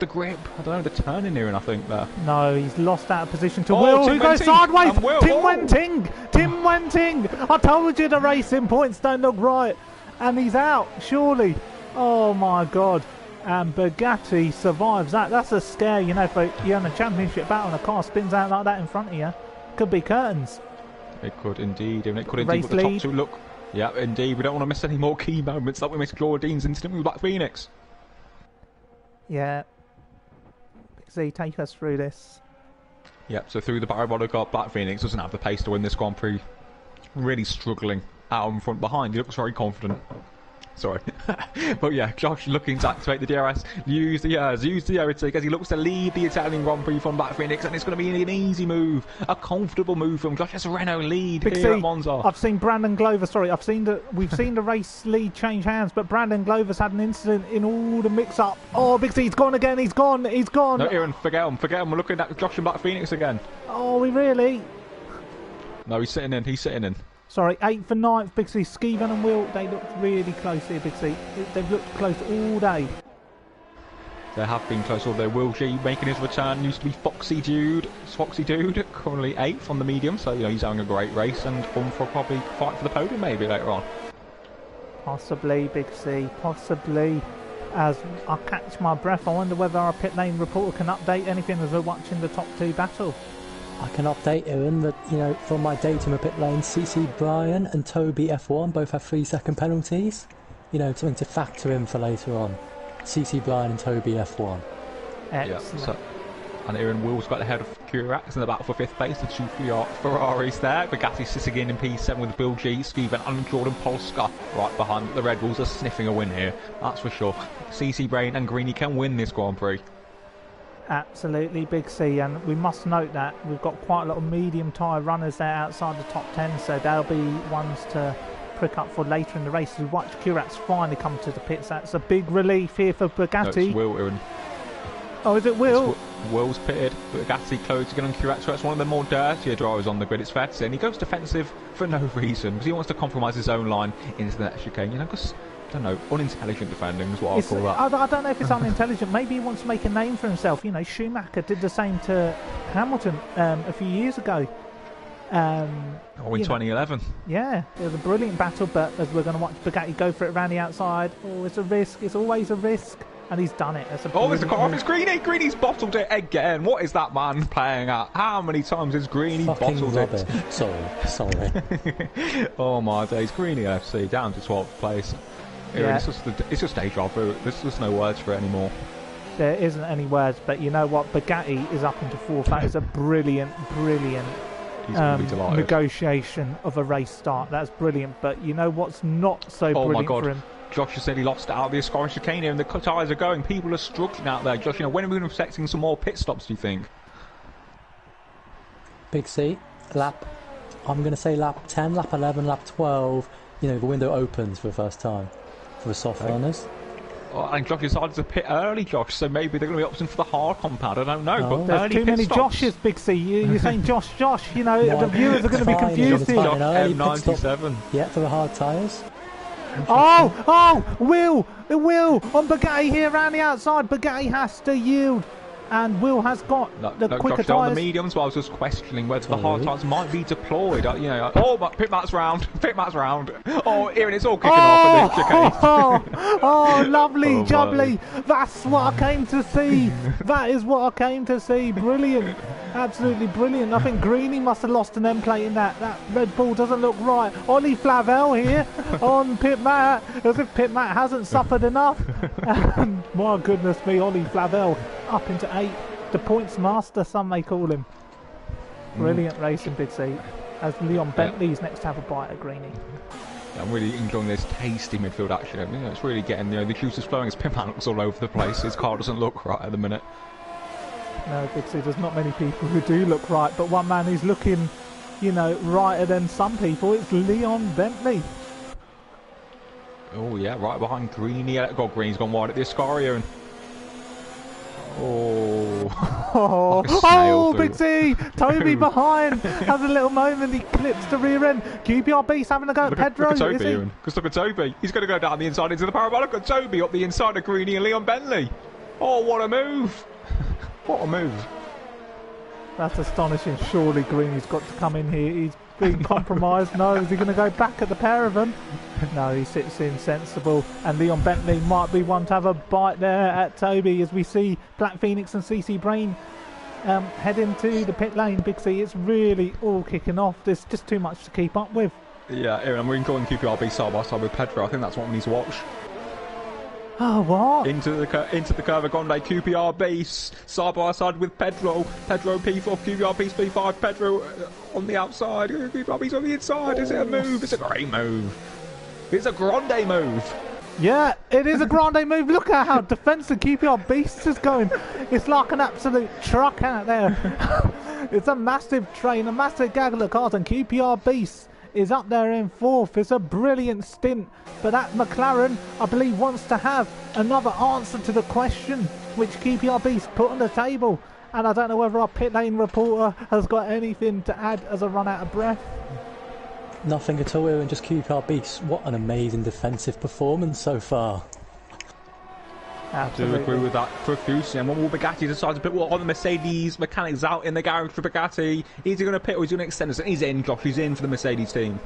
grip. I don't know, the turning here, and I think there. No, he's lost out of position to Will. Tim He goes Wenting. sideways. And Will. Tim Wenting. Tim Wenting. I told you the racing points don't look right, and he's out. Surely. Oh my God. And Bugatti survives that. That's a scare, for you're in a championship battle and a car spins out like that in front of you. Could be curtains. It could indeed, and it could indeed. Race But the top lead. 2 look. Yeah, indeed. We don't want to miss any more key moments like we missed Jordine's incident with Black Phoenix. Yeah. See, take us through this. Yep, so through the parabolic car, Black Phoenix doesn't have the pace to win this Grand Prix. Really struggling out in front behind. He looks very confident. Sorry. But yeah, Josh looking to activate the DRS, use the Eritic as he looks to lead the Italian Grand Prix from Black Phoenix, and it's going to be an easy move, a comfortable move from Josh. That's a Renault lead here at Monza. I've seen Brandon Glover, we've seen the race lead change hands, but Brandon Glover's had an incident in all the mix-up. Oh, Big C, he's gone again, he's gone. No, Aaron, forget him. We're looking at Josh and Black Phoenix again. Oh, we really? No, he's sitting in. Sorry, 8th and 9th, Big C. Skeevan and Will, they looked really close here, Big C. They've looked close all day. They have been close all day. Will G making his return. Used to be Foxy Dude, currently 8th on the medium, so he's having a great race and one for probably fight for the podium maybe later on. Possibly, Big C, possibly. As I catch my breath, I wonder whether our pit lane reporter can update anything as we're watching the top 2 battle. I can update Aaron that, from my data in the pit lane, CC Brian and Toby F1 both have 3-second penalties. Something to factor in for later on. CC Brian and Toby F1. Excellent. Yeah, and Aaron Will's got ahead of Kirax in the battle for 5th place. The 2 Ferraris there. Bugatti sitting in P7 with Bill G, Steven and Jordan Polska right behind. The Red Bulls are sniffing a win here, that's for sure. CC Brain and Greeny can win this Grand Prix. Absolutely, Big C, and we must note that we've got quite a lot of medium tyre runners there outside the top 10, so they'll be ones to prick up for later in the race. We watch Kirax finally come to the pits. That's a big relief here for Bugatti. No, it's Will, Aaron. Oh, is it Will? Will's pitted, Bugatti close again on Kirax, so it's one of the more dirtier drivers on the grid, it's fair to say, and he goes defensive for no reason, because he wants to compromise his own line into that chicane, because I don't know, unintelligent defending is what I'll call that. I don't know if it's unintelligent. Maybe he wants to make a name for himself. Schumacher did the same to Hamilton a few years ago. In 2011. Yeah, it was a brilliant battle, but as we're going to watch Bugatti go for it around the outside, it's a risk. It's always a risk. And he's done it. That's a there's the car off. It's Greeny. Greeny's bottled it again. What is that man playing at? How many times has Greeny bottled rubbish. it? Sorry. Oh my days. Greeny FC down to 12th place. Yeah. It's just deja vu. There's just no words for it anymore. There isn't any words, but you know what? Bugatti is up into 4th. That is a brilliant gonna be delighted. negotiation of a race start. That's brilliant. But you know what's not so Oh my brilliant God. for him? Josh has said he lost out of the Ascari chicane here, and the tyres are going. People are struggling out there. Josh, when are we going to be expecting some more pit stops, do you think? Big C, lap, I'm going to say lap 10, lap 11, lap 12. The window opens for the first time for the soft runners. Oh, and Josh decided to pit early, Josh, so maybe they're going to be opting for the hard compound. I don't know, Oh. but There's early too pit many stops. Joshes, Big C. You're saying Josh. The viewers are going to be confused here. Josh An early pit stop. M97. Yeah, for the hard tyres. Will on Bugatti here around the outside. Bugatti has to yield, and Will has got the quicker Josh, they're on the tyres. mediums, but I was just questioning whether the Sorry. hard tyres might be deployed. But pit mat's round. Oh, here it's all kicking off at this chicane. Lovely, Oh, jubbly. That's what I came to see. That is what I came to see. Brilliant. Absolutely brilliant. I think Greeny must have lost an end plate in that. That Red Bull doesn't look right. Ollie Flavel here on pit mat, as if pit mat hasn't suffered enough. And my goodness me, Ollie Flavel up into 8. The points master, some may call him. Brilliant racing, Big C. As Leon Bentley's next to have a bite at Greeny. I'm really enjoying this tasty midfield action. It's really getting the juices flowing. His pit man looks all over the place. His car doesn't look right at the minute. No, Big C, there's not many people who do look right, but one man who's looking, righter than some people, it's Leon Bentley. Oh yeah, right behind Greeny. Yeah, God, Green's gone wide at the Ascario. And... like a snail Big C! Toby behind has a little moment. He clips the rear end. QPRB's having a go at Pedro. Look at Is Toby, he? Ewan. Just look at Toby. He's going to go down the inside into the parabolic. Look at Toby up the inside of Greeny and Leon Bentley. Oh, what a move! What a move! That's astonishing. Surely Greeny's got to come in here. He's being compromised. No, is he going to go back at the pair of them? No, he sits in sensible. And Leon Bentley might be one to have a bite there at Toby as we see Black Phoenix and CC Brain head into the pit lane. Big C, it's really all kicking off. There's just too much to keep up with. Yeah, Aaron, we're going QPRB side by side with Pedro. I think that's what we need to watch. Oh, what? Into the Curva Grande, QPRB side by side with Pedro. Pedro P4, QPRB P5. Pedro on the outside. QPRB's on the inside. Is it a move? It's a great move. It's a grande move. Yeah, it is a grande move. Look at how defensive QPR Beast is going. It's like an absolute truck out there. It's a massive train, a massive gaggle of cars, and QPR Beast is up there in 4th. It's a brilliant stint, but that McLaren, I believe, wants to have another answer to the question which QPR Beast put on the table, and I don't know whether our pit lane reporter has got anything to add as I run out of breath. Nothing at all, and just QPR Beast. What an amazing defensive performance so far. I do agree with that profusely. And when will Bugatti decide to put on the Mercedes mechanics out in the garage for Bugatti? Is he going to pit or is he going to extend us? He's in, Josh. He's in for the Mercedes team.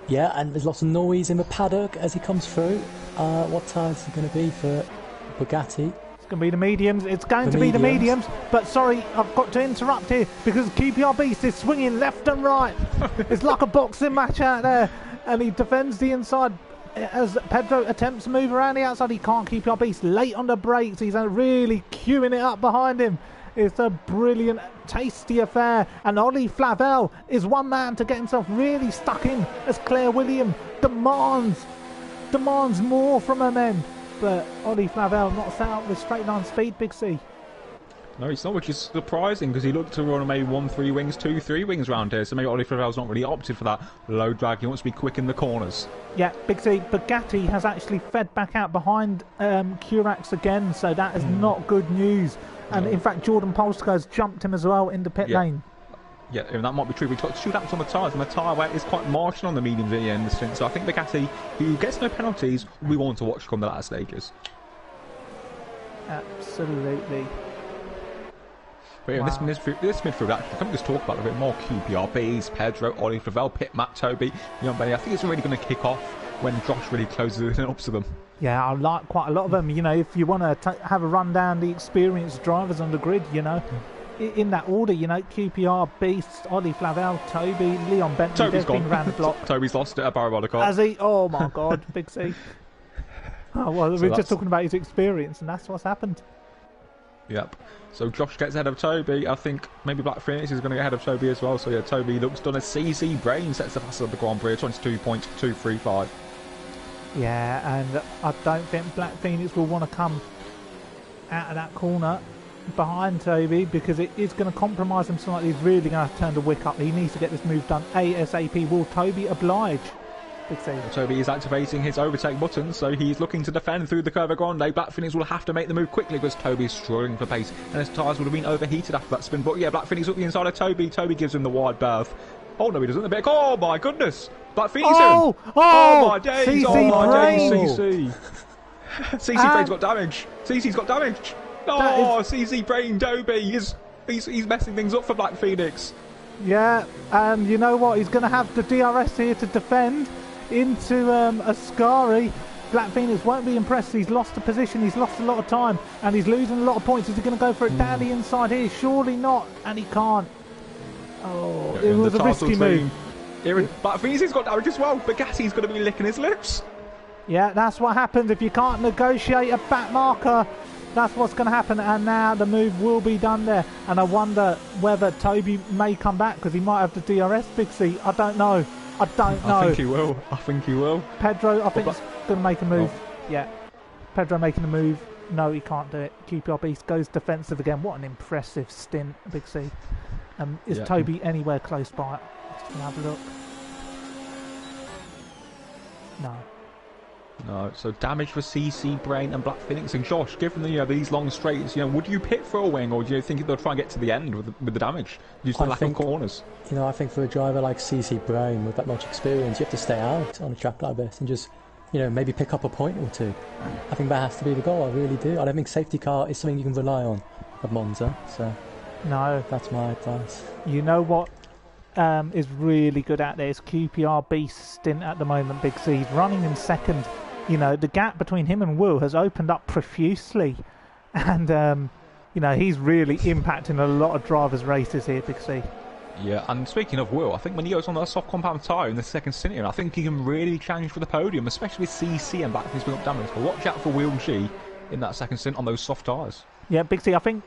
Yeah, and there's lots of noise in the paddock as he comes through. What tyres is it going to be for Bugatti? It's going to be the mediums. It's going to be the mediums. But sorry, I've got to interrupt here because QPR Beast is swinging left and right. It's like a boxing match out there. And he defends the inside. As Pedro attempts to move around the outside, he can't keep QPR Beast late on the brakes. He's really queuing it up behind him. It's a brilliant, tasty affair. And Ollie Flavel is one man to get himself really stuck in as Claire William demands more from her men. But Ollie Flavel not set up with straight line speed, Big C. No, he's not, which is surprising because he looked to run maybe 1-3 wings, 2-3 wings round here. So maybe Ollie Flavel's not really opted for that low drag. He wants to be quick in the corners. Yeah, Big C. Bugatti has actually fed back out behind Curax again, so that is not good news. And in fact, Jordan Polster has jumped him as well in the pit lane. Yeah, and that might be true. We got 2 laps on the tyres, and the tyre weight is quite marginal on the mediums at the end of the stint. So I think Bugatti, who gets no penalties, we want to watch come the latter stages. Absolutely. But yeah, this midfield action, can we just talk about it a bit more? QPRBs, Pedro, Ollie Flavel, Pit, Matt, Toby, I think it's really going to kick off when Josh really closes it up to them. Yeah, I like quite a lot of them. You know, if you want to have a run down the experienced drivers on the grid, you know, in that order, you know, QPR, Beast, Ollie Flavel, Toby, Leon Bentley, they've been around the block. Toby's lost it at Barabolica. Has he? Oh my God, Big C. Oh, well, we're just talking about his experience, and that's what's happened. Yep. So Josh gets ahead of Toby. I think maybe Black Phoenix is going to get ahead of Toby as well. So yeah, Toby looks done as CC Brain sets the fastest of the Grand Prix, 22.235. Yeah, and I don't think Black Phoenix will want to come out of that corner behind Toby because it is going to compromise him slightly. He's really going to turn the wick up. He needs to get this move done ASAP. Will Toby oblige? Big save. Toby is activating his overtake button, so he's looking to defend through the Curva Grande. Black Phoenix will have to make the move quickly because Toby's struggling for pace, and his tyres would have been overheated after that spin. But yeah, Black Phoenix up the inside of Toby. Toby gives him the wide berth. Oh no, he doesn't. Oh my goodness! Black Phoenix oh, in. Oh my days! CC oh my Brain. days! CC. CC Brain's got damage. CC's got damage. Oh, CC Brain Toby. He's messing things up for Black Phoenix. Yeah, and you know what? He's going to have the DRS here to defend into Ascari. Black Phoenix won't be impressed. He's lost the position, he's lost a lot of time, and he's losing a lot of points. Is he going to go for it down the inside here? Surely not, and he can't. Oh, it was a risky move. Black Phoenix has got damage as well. Bugatti's going to be licking his lips. Yeah, that's what happens if you can't negotiate a back marker. That's what's going to happen, and now the move will be done there. And I wonder whether Toby may come back because he might have the DRS. Big C, I don't know. I think he will. Pedro, I think he's going to make a move. Yeah. Pedro making a move. No, he can't do it. QPR Beast goes defensive again. What an impressive stint, Big C. Is Toby anywhere close by? Just going to have a look. No, so damage for CC Brain and Black Phoenix. And Josh, given these long straights, would you pit for a wing, or do you think they'll try and get to the end with the damage due to the lack of corners? I think for a driver like CC Brain with that much experience, you have to stay out on a track like this and just, maybe pick up a point or two. I think that has to be the goal. I really do. I don't think safety car is something you can rely on at Monza. So no, that's my advice. You know what? Is really good at this QPR Beast stint at the moment. Big C. He's running in second. The gap between him and Will has opened up profusely, and he's really impacting a lot of drivers' races here, Big C. Yeah, and speaking of Will, I think when he goes on that soft compound tyre in the second stint here, I think he can really challenge for the podium, especially with CC and Black Phoenix being up damage. So watch out for Will G in that second stint on those soft tyres. Yeah, Big C, I think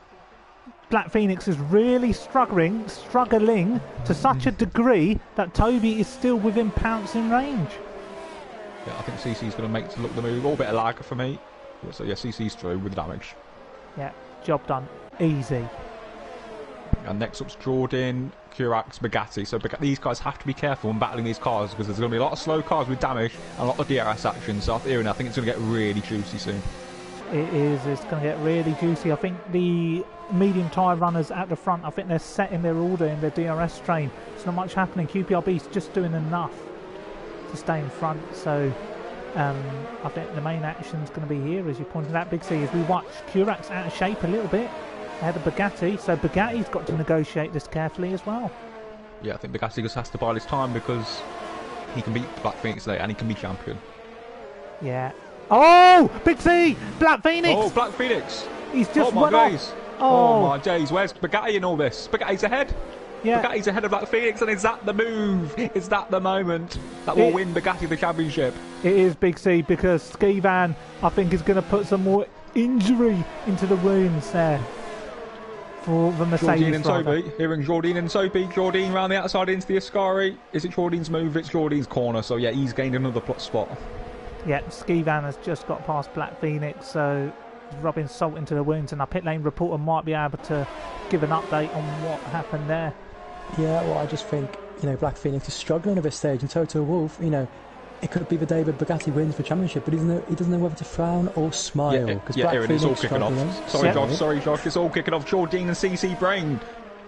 Black Phoenix is really struggling to such a degree that Toby is still within pouncing range. Yeah, I think CC's going to look the move. All bit of lag for me. So yeah, CC's through with the damage. Yeah, job done. Easy. And next up's Jordan, Curax, Bugatti. So these guys have to be careful when battling these cars because there's going to be a lot of slow cars with damage and a lot of DRS action. So I think it's going to get really juicy soon. It is. It's going to get really juicy. I think the medium tyre runners at the front, I think they're setting their order in their DRS train. There's not much happening. QPR Beast just doing enough to stay in front. So I think the main action is going to be here, as you pointed out, Big C, as we watch Curax out of shape a little bit ahead of Bugatti. So Bugatti's got to negotiate this carefully as well. Yeah, I think Bugatti just has to bide his time because he can beat Black Phoenix today and he can be champion. Yeah. Oh, Big C! Black Phoenix! Oh, Black Phoenix! He's just went off. Oh my days, where's Bugatti in all this? Bugatti's ahead. Yeah. Bugatti's ahead of Black Phoenix, and is that the move? Is that the moment that will win Bugatti the championship? It is, Big C, because Ski Van, I think, is going to put some more injury into the wounds there for the Mercedes. Jordine and Toby. Hearing Jordine and Toby. Jordine round the outside into the Ascari. Is it Jordine's move? It's Jordine's corner, so yeah, he's gained another spot. Yeah, Ski Van has just got past Black Phoenix, so rubbing salt into the wounds, and our pit lane reporter might be able to give an update on what happened there. Yeah, well, I just think, Black Phoenix is struggling at this stage, and Toto Wolff, it could be the day that Bugatti wins the championship, but he doesn't know whether to frown or smile. It's all kicking off. Sorry, Josh, it's all kicking off. Jordine and CC Brain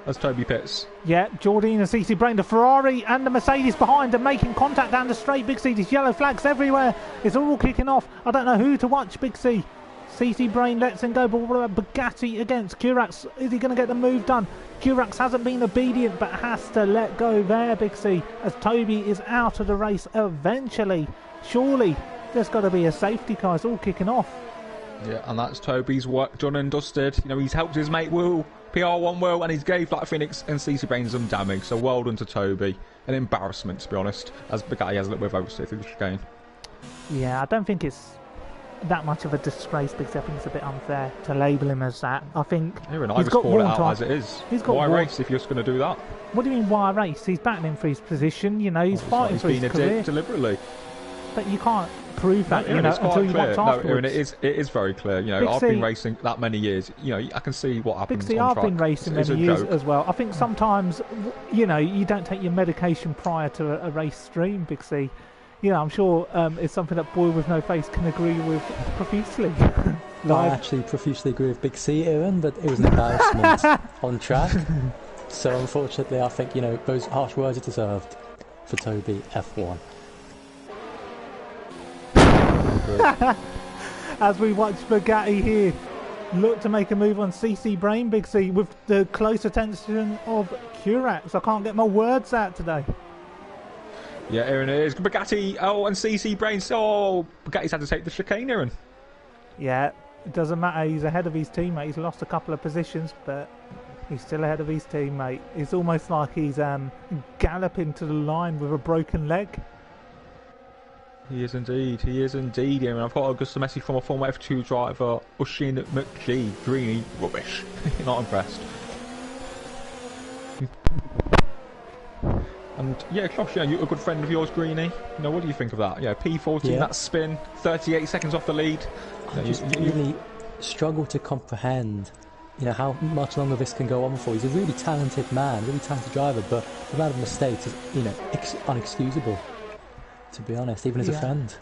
as Toby pits. Yeah, Jordine and CC Brain, the Ferrari and the Mercedes behind are making contact down the straight. Big C, there's yellow flags everywhere. It's all kicking off. I don't know who to watch, Big C. CC Brain lets him go, but what about Bugatti against Curax? Is he going to get the move done? Curax hasn't been obedient, but has to let go there, Big C, as Toby is out of the race eventually. Surely there's got to be a safety car. It's all kicking off. Yeah, and that's Toby's work done and dusted. He's helped his mate Will, PR1 Will, and he's gave Black Phoenix and CC Brain some damage. So well done to Toby. An embarrassment, to be honest, as Bugatti has a little bit of overstay through the chicane. Yeah, I don't think it's that much of a disgrace, because I think it's a bit unfair to label him as that. I think Even I he's just got call it warm out time. as it is. He's got Why warm- race if you're just going to do that? What do you mean, why race? He's battling for his position, you know, he's fighting He's for been his a dick career. deliberately. But you can't prove that, Aaron, it's quite until you clear. watch No, afterwards. Aaron, it is very clear. You know, Big I've C- been racing that many years. You know, I can see what happens Big C, on I've track. been racing It's many a years joke. as well. I think sometimes, you know, you don't take your medication prior to a race stream, Big C. You know, I'm sure it's something that Boy with No Face can agree with profusely. I actually profusely agree with Big C, Aaron, but it was an embarrassment on track. So unfortunately, I think, you know, those harsh words are deserved for Toby F1. As we watch Bugatti here look to make a move on CC Brain, Big C, with the close attention of Curax. I can't get my words out today. Yeah, Aaron, it is Bugatti. Oh, and CC Brains. Oh, Bugatti's had to take the chicane, Aaron. Yeah, it doesn't matter. He's ahead of his teammate. He's lost a couple of positions, but he's still ahead of his teammate. It's almost like he's galloping to the line with a broken leg. He is indeed. He is indeed, Aaron. I've got just a message from a former F2 driver, Ushin McGee. Greeny, rubbish. Not impressed. And yeah, Josh, you're a good friend of yours, Greeny. You know, what do you think of that? Yeah, P14, that spin, 38 seconds off the lead. I just really struggle to comprehend, you know, how much longer this can go on for. He's a really talented man, really talented driver, but the amount of mistakes is, you know, unexcusable, to be honest, even as a friend.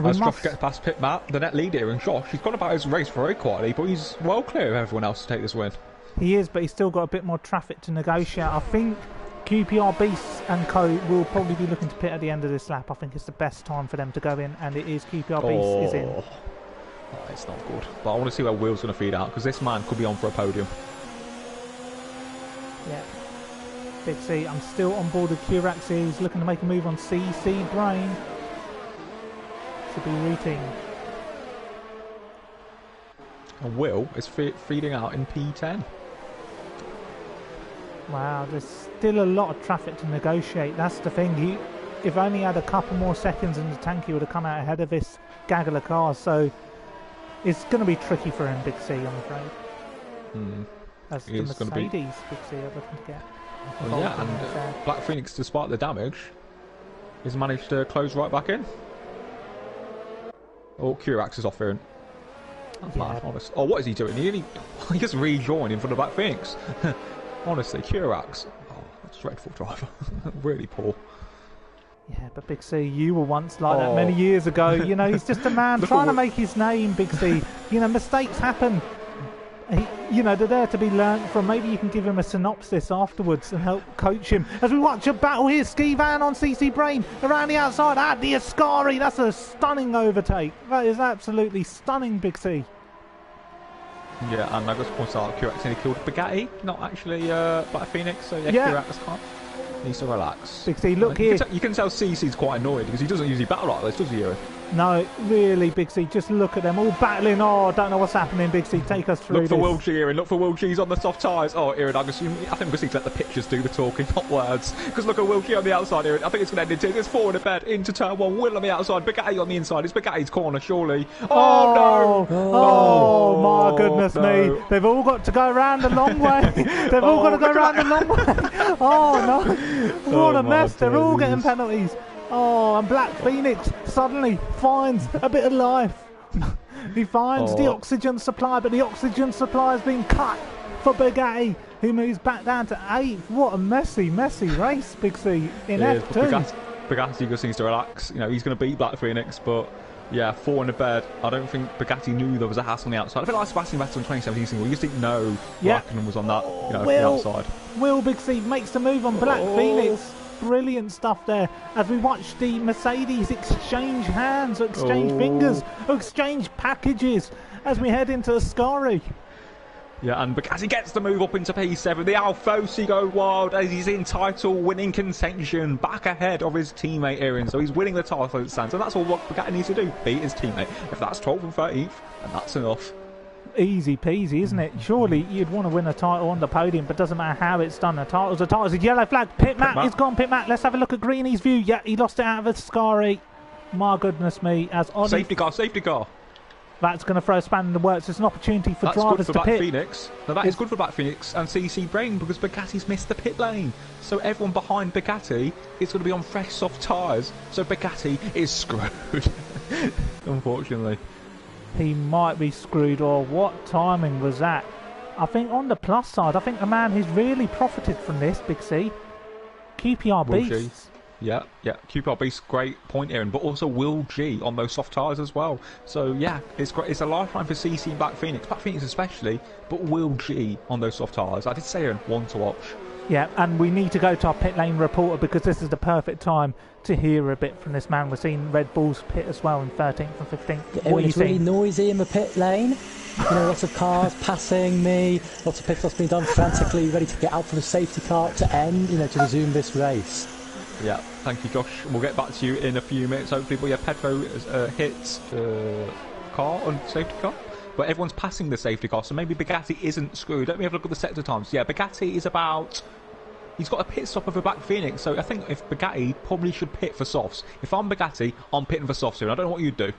As Josh gets past Pit Matt, the net leader, and Josh, he's gone about his race very quietly, but he's well clear of everyone else to take this win. He is, but he's still got a bit more traffic to negotiate. I think QPR Beasts and Co will probably be looking to pit at the end of this lap. I think it's the best time for them to go in, and it is QPR Beasts is in. Oh, it's not good. But I want to see where Will's going to feed out, because this man could be on for a podium. Yeah. Big C, I'm still on board with Curax here. He's looking to make a move on CC Brain. Should be routing. And Will is feeding out in P10. Wow, there's still a lot of traffic to negotiate. That's the thing. If only had a couple more seconds in the tank, he would have come out ahead of this gaggle of cars. So it's going to be tricky for him, Big C, I'm afraid. As the Mercedes, Big C, are looking to get. Well, yeah, and Black Phoenix, despite the damage, has managed to close right back in. Oh, Curax is off here. Mad, honest. Oh, what is he doing? He just rejoined in front of Black Phoenix. Honestly, Curax. Oh, that's a dreadful driver. Really poor. Yeah, but Big C, you were once like that many years ago. You know, he's just a man trying to make his name, Big C. You know, mistakes happen. You know, they're there to be learnt from. Maybe you can give him a synopsis afterwards and help coach him. As we watch a battle here, Ski Van on CC Brain around the outside at the Ascari. That's a stunning overtake. That is absolutely stunning, Big C. Yeah, and I just point out Curax only killed Bugatti, not actually Black Phoenix. So yeah, Curax needs to relax. Big C, look here. You can tell CC's quite annoyed because he doesn't usually battle like this, does he, Ewan? No, really, Big C. Just look at them all battling. Oh, I don't know what's happening, Big C. Take us through Look for Will G, Ewan. Look for Will G's on the soft tyres. Oh, Ewan, I think we just need to let the pictures do the talking, not words. Because look at Will G on the outside, Ewan. I think it's going to end in two. There's four in the bed, into turn one. Will on the outside, Bugatti on the inside. It's Bugatti's corner, surely. Oh, no! Oh, my goodness me. They've all got to go around the long way. They've all got to go around the long way. Oh, no. What a mess. They're all getting penalties. Oh, and Black Phoenix suddenly finds a bit of life. He finds the oxygen supply, but the oxygen supply has been cut for Bugatti, who moves back down to 8th. What a messy race, Big C, in F2. Bugatti just needs to relax. You know, he's going to beat Black Phoenix, but yeah, 4 in the bed. I don't think Bugatti knew there was a hassle on the outside. I feel like Sebastian Vettel in 2017 single. You just didn't know Raikkonen was on that, the outside. Will Big C makes the move on Black Phoenix. Brilliant stuff there as we watch the Mercedes exchange hands, exchange fingers, exchange packages as we head into Ascari. Yeah, and Bugatti gets the move up into P7. The Alfosi go wild as he's in title winning contention, back ahead of his teammate Aaron. So he's winning the title as it stands, and that's all what Bugatti needs to do, beat his teammate. If that's 12th and 13th, and that's enough. Easy peasy, isn't it? Surely you'd want to win a title on the podium, but doesn't matter how it's done. A title's a title. It's a yellow flag. Pit Matt is gone. Pit Matt. Let's have a look at Greeny's view. Yeah, he lost it out of Ascari. My goodness me. As Ollie... Safety car. That's going to throw a span in the works. It's an opportunity for That's drivers good for to Black pit. Phoenix. Now that is good for Black Phoenix and CC Brain because Bugatti's missed the pit lane. So everyone behind Bugatti is going to be on fresh soft tyres. So Bugatti is screwed. Unfortunately. He might be screwed, or what timing was that? I think on the plus side, I think the man who's really profited from this, Big C, QPR Will G. Beast. Yeah. QPR Beast, great point, Aaron. But also Will G on those soft tyres as well. So yeah, it's great. It's a lifeline for CC and Black Phoenix especially, but Will G on those soft tyres. I did say, Aaron, one to watch. Yeah, and we need to go to our pit lane reporter because this is the perfect time to hear a bit from this man. We're seeing Red Bull's pit as well in 13th and 15th. Yeah, What are you it's really seeing? noisy in the pit lane. You know, lots of cars passing me, lots of pit stops being done frantically, ready to get out for the safety car to end, you know, to resume this race. Yeah, thank you, Josh. We'll get back to you in a few minutes, hopefully. But yeah, Pedro has hit car on safety car. But everyone's passing the safety car, so maybe Bugatti isn't screwed. Let me have a look at the sector times. Yeah, Bugatti is about... He's got a pit stop over Black Phoenix, so I think if Bugatti probably should pit for softs. If I'm Bugatti, I'm pitting for softs here. I don't know what you'd do.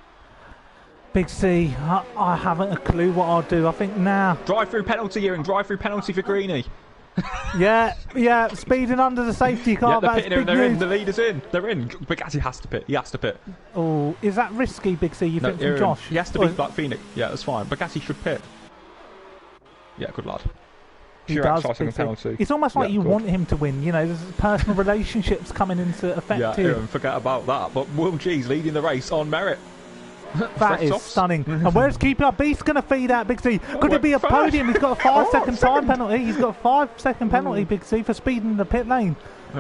Big C, I haven't a clue what I'll do. I think now... Drive-through penalty here and drive-through penalty for Greeny. yeah, speeding under the safety car. Yeah, they're That's pitting big they're in. news. The leader's in. They're in. Bugatti has to pit. He has to pit. Oh, is that risky, Big C, you think, from Josh? He has to beat Black Phoenix. Yeah, that's fine. Bugatti should pit. Yeah, good lad. He Sure, does, exciting Big C. penalty. It's almost like Yeah, you good. want him to win. You know, there's personal relationships coming into effect Yeah, too. Aaron, forget about that. But Will G's leading the race on merit. That is softs. stunning. And where's QPR Beast going to feed out, Big C? Could it be a first. podium? He's got a 5-second time second. penalty. He's got a 5-second penalty, Big C, for speeding the pit lane.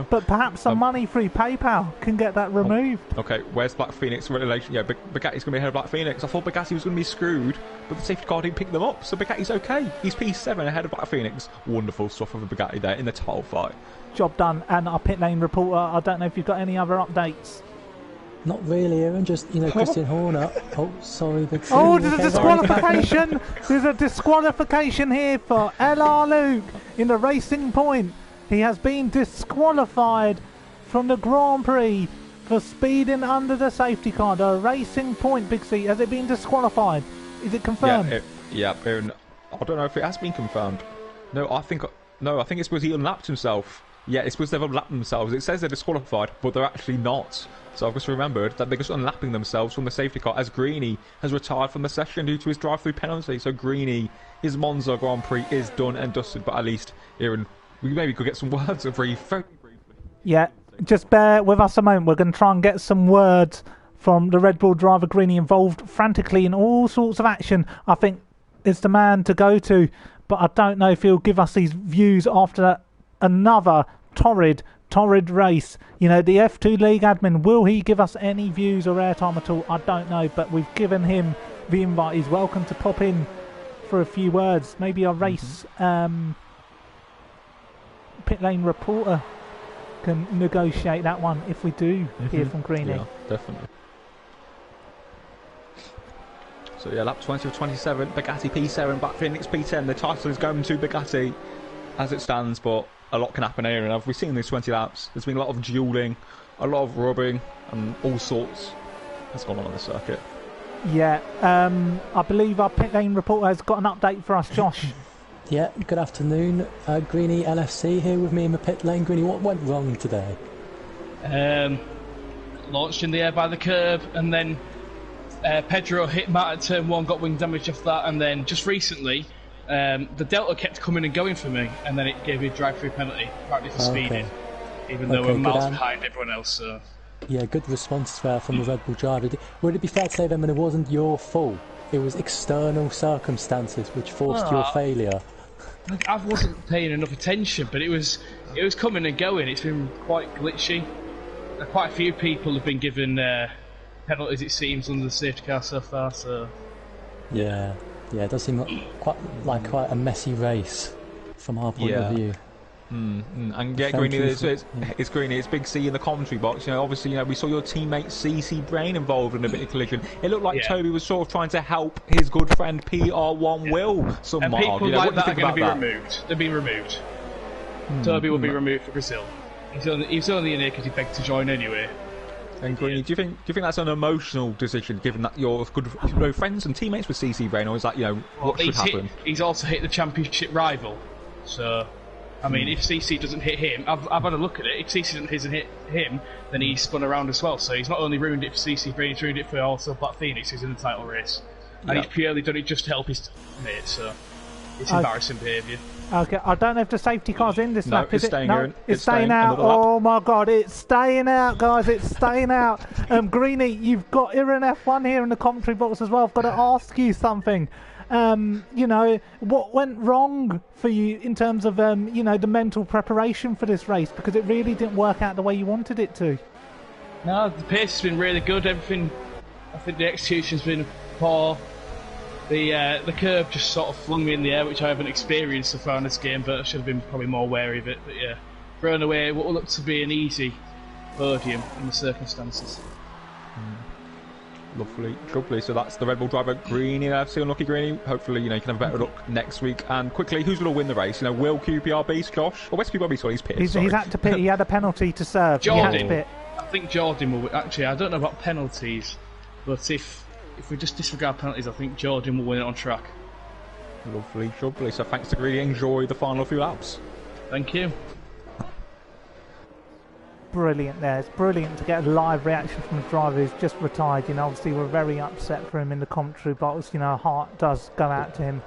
But perhaps some money through PayPal can get that removed. Okay, where's Black Phoenix relation? Yeah, Bugatti's going to be ahead of Black Phoenix. I thought Bugatti was going to be screwed, but the safety car didn't pick them up, so Bugatti's okay. He's P7 ahead of Black Phoenix. Wonderful stuff of Bugatti there in the title fight. Job done. And our pit lane reporter, I don't know if you've got any other updates. Not really, Aaron, just, you know, Christian Horner. Oh, sorry, Big C. Oh, there's a Okay, disqualification. There's a disqualification here for LR Luke in the Racing Point. He has been disqualified from the Grand Prix for speeding under the safety car. The Racing Point, Big C, has it been disqualified? Is it confirmed? Yeah, Aaron, I don't know if it has been confirmed. No, I think it's because he unlapped himself. Yeah, it's because they've unlapped themselves. It says they're disqualified, but they're actually not. So I've just remembered that they're just unlapping themselves from the safety car as Greeny has retired from the session due to his drive-through penalty. So Greeny, his Monza Grand Prix is done and dusted, but at least, Aaron, we maybe could get some words of brief. Yeah, just bear with us a moment. We're going to try and get some words from the Red Bull driver Greeny, involved frantically in all sorts of action. I think it's the man to go to, but I don't know if he'll give us these views after another torrid race. You know, the F2 League admin, will he give us any views or airtime at all? I don't know, but we've given him the invite. He's welcome to pop in for a few words. Maybe our race pit lane reporter can negotiate that one if we do hear from Greeny. Yeah, definitely. So yeah, lap 20 of 27, Bugatti P7, Black Phoenix P10. The title is going to Bugatti as it stands, but a lot can happen here, and we've seen these 20 laps. There's been a lot of duelling, a lot of rubbing, and all sorts has gone on the circuit. Yeah, I believe our pit lane reporter has got an update for us, Josh. Yeah, good afternoon. Greeny LFC here with me in the pit lane. Greeny, what went wrong today? Launched in the air by the curb, and then Pedro hit Matt at turn 1, got wing damage off that, and then just recently the Delta kept coming and going for me, and then it gave me a drive-through penalty, partly for speeding, even though we're miles behind everyone else. So. Yeah, good response there from the Red Bull driver. Would it be fair to say then that it wasn't your fault? It was external circumstances which forced your failure? I wasn't paying enough attention, but it was coming and going. It's been quite glitchy. Quite a few people have been given penalties, it seems, under the safety car so far. So yeah, it does seem quite a messy race from our point of view. And yeah, Greeny, it's Greeny. It's Big C in the commentary box. You know, obviously, we saw your teammate CC Brain involved in a bit of collision. It looked like Toby was sort of trying to help his good friend PR1 Will. And people like that are going to be removed. They're being removed. Toby will be removed for Brazil. He's only in here because he begged to join anyway. And Greeny, do you think that's an emotional decision, given that you're good friends and teammates with CC Brain, or is that what should happen? He's also hit the championship rival, so I mean, if CC doesn't hit him, I've had a look at it. If CC doesn't hit him, then he's spun around as well. So he's not only ruined it for CC Brain, he's ruined it for also Black Phoenix, who's in the title race, and he's purely done it just to help his mates. So it's embarrassing behaviour. Okay, I don't know if the safety car's in this lap, is it? No, it's staying out. Oh my god, it's staying out, guys, it's staying out. Greeny, you've got Iran F1 here in the commentary box as well. I've got to ask you something. What went wrong for you in terms of, the mental preparation for this race? Because it really didn't work out the way you wanted it to. No, the pace has been really good. Everything, I think the execution's been poor. The curve just sort of flung me in the air, which I haven't experienced so far in this game, but I should have been probably more wary of it. But yeah, thrown away what will look to be an easy podium in the circumstances. Lovely. So that's the Red Bull driver, Greeny. FC unlucky Greeny. Hopefully, you can have a better look next week. And quickly, who's going to win the race? Will QPR beat Josh? Or West QPR beat? Sorry, he's pitted. He's had to pit. He had a penalty to serve. Jordan. He had to pit. I think Jordan will. Actually, I don't know about penalties, but if we just disregard penalties, I think Jordan will win it on track. Lovely. So thanks to Greeny. Enjoy the final few laps. Thank you. Brilliant there. It's brilliant to get a live reaction from the driver who's just retired. Obviously we're very upset for him in the commentary box. Heart does go out to him.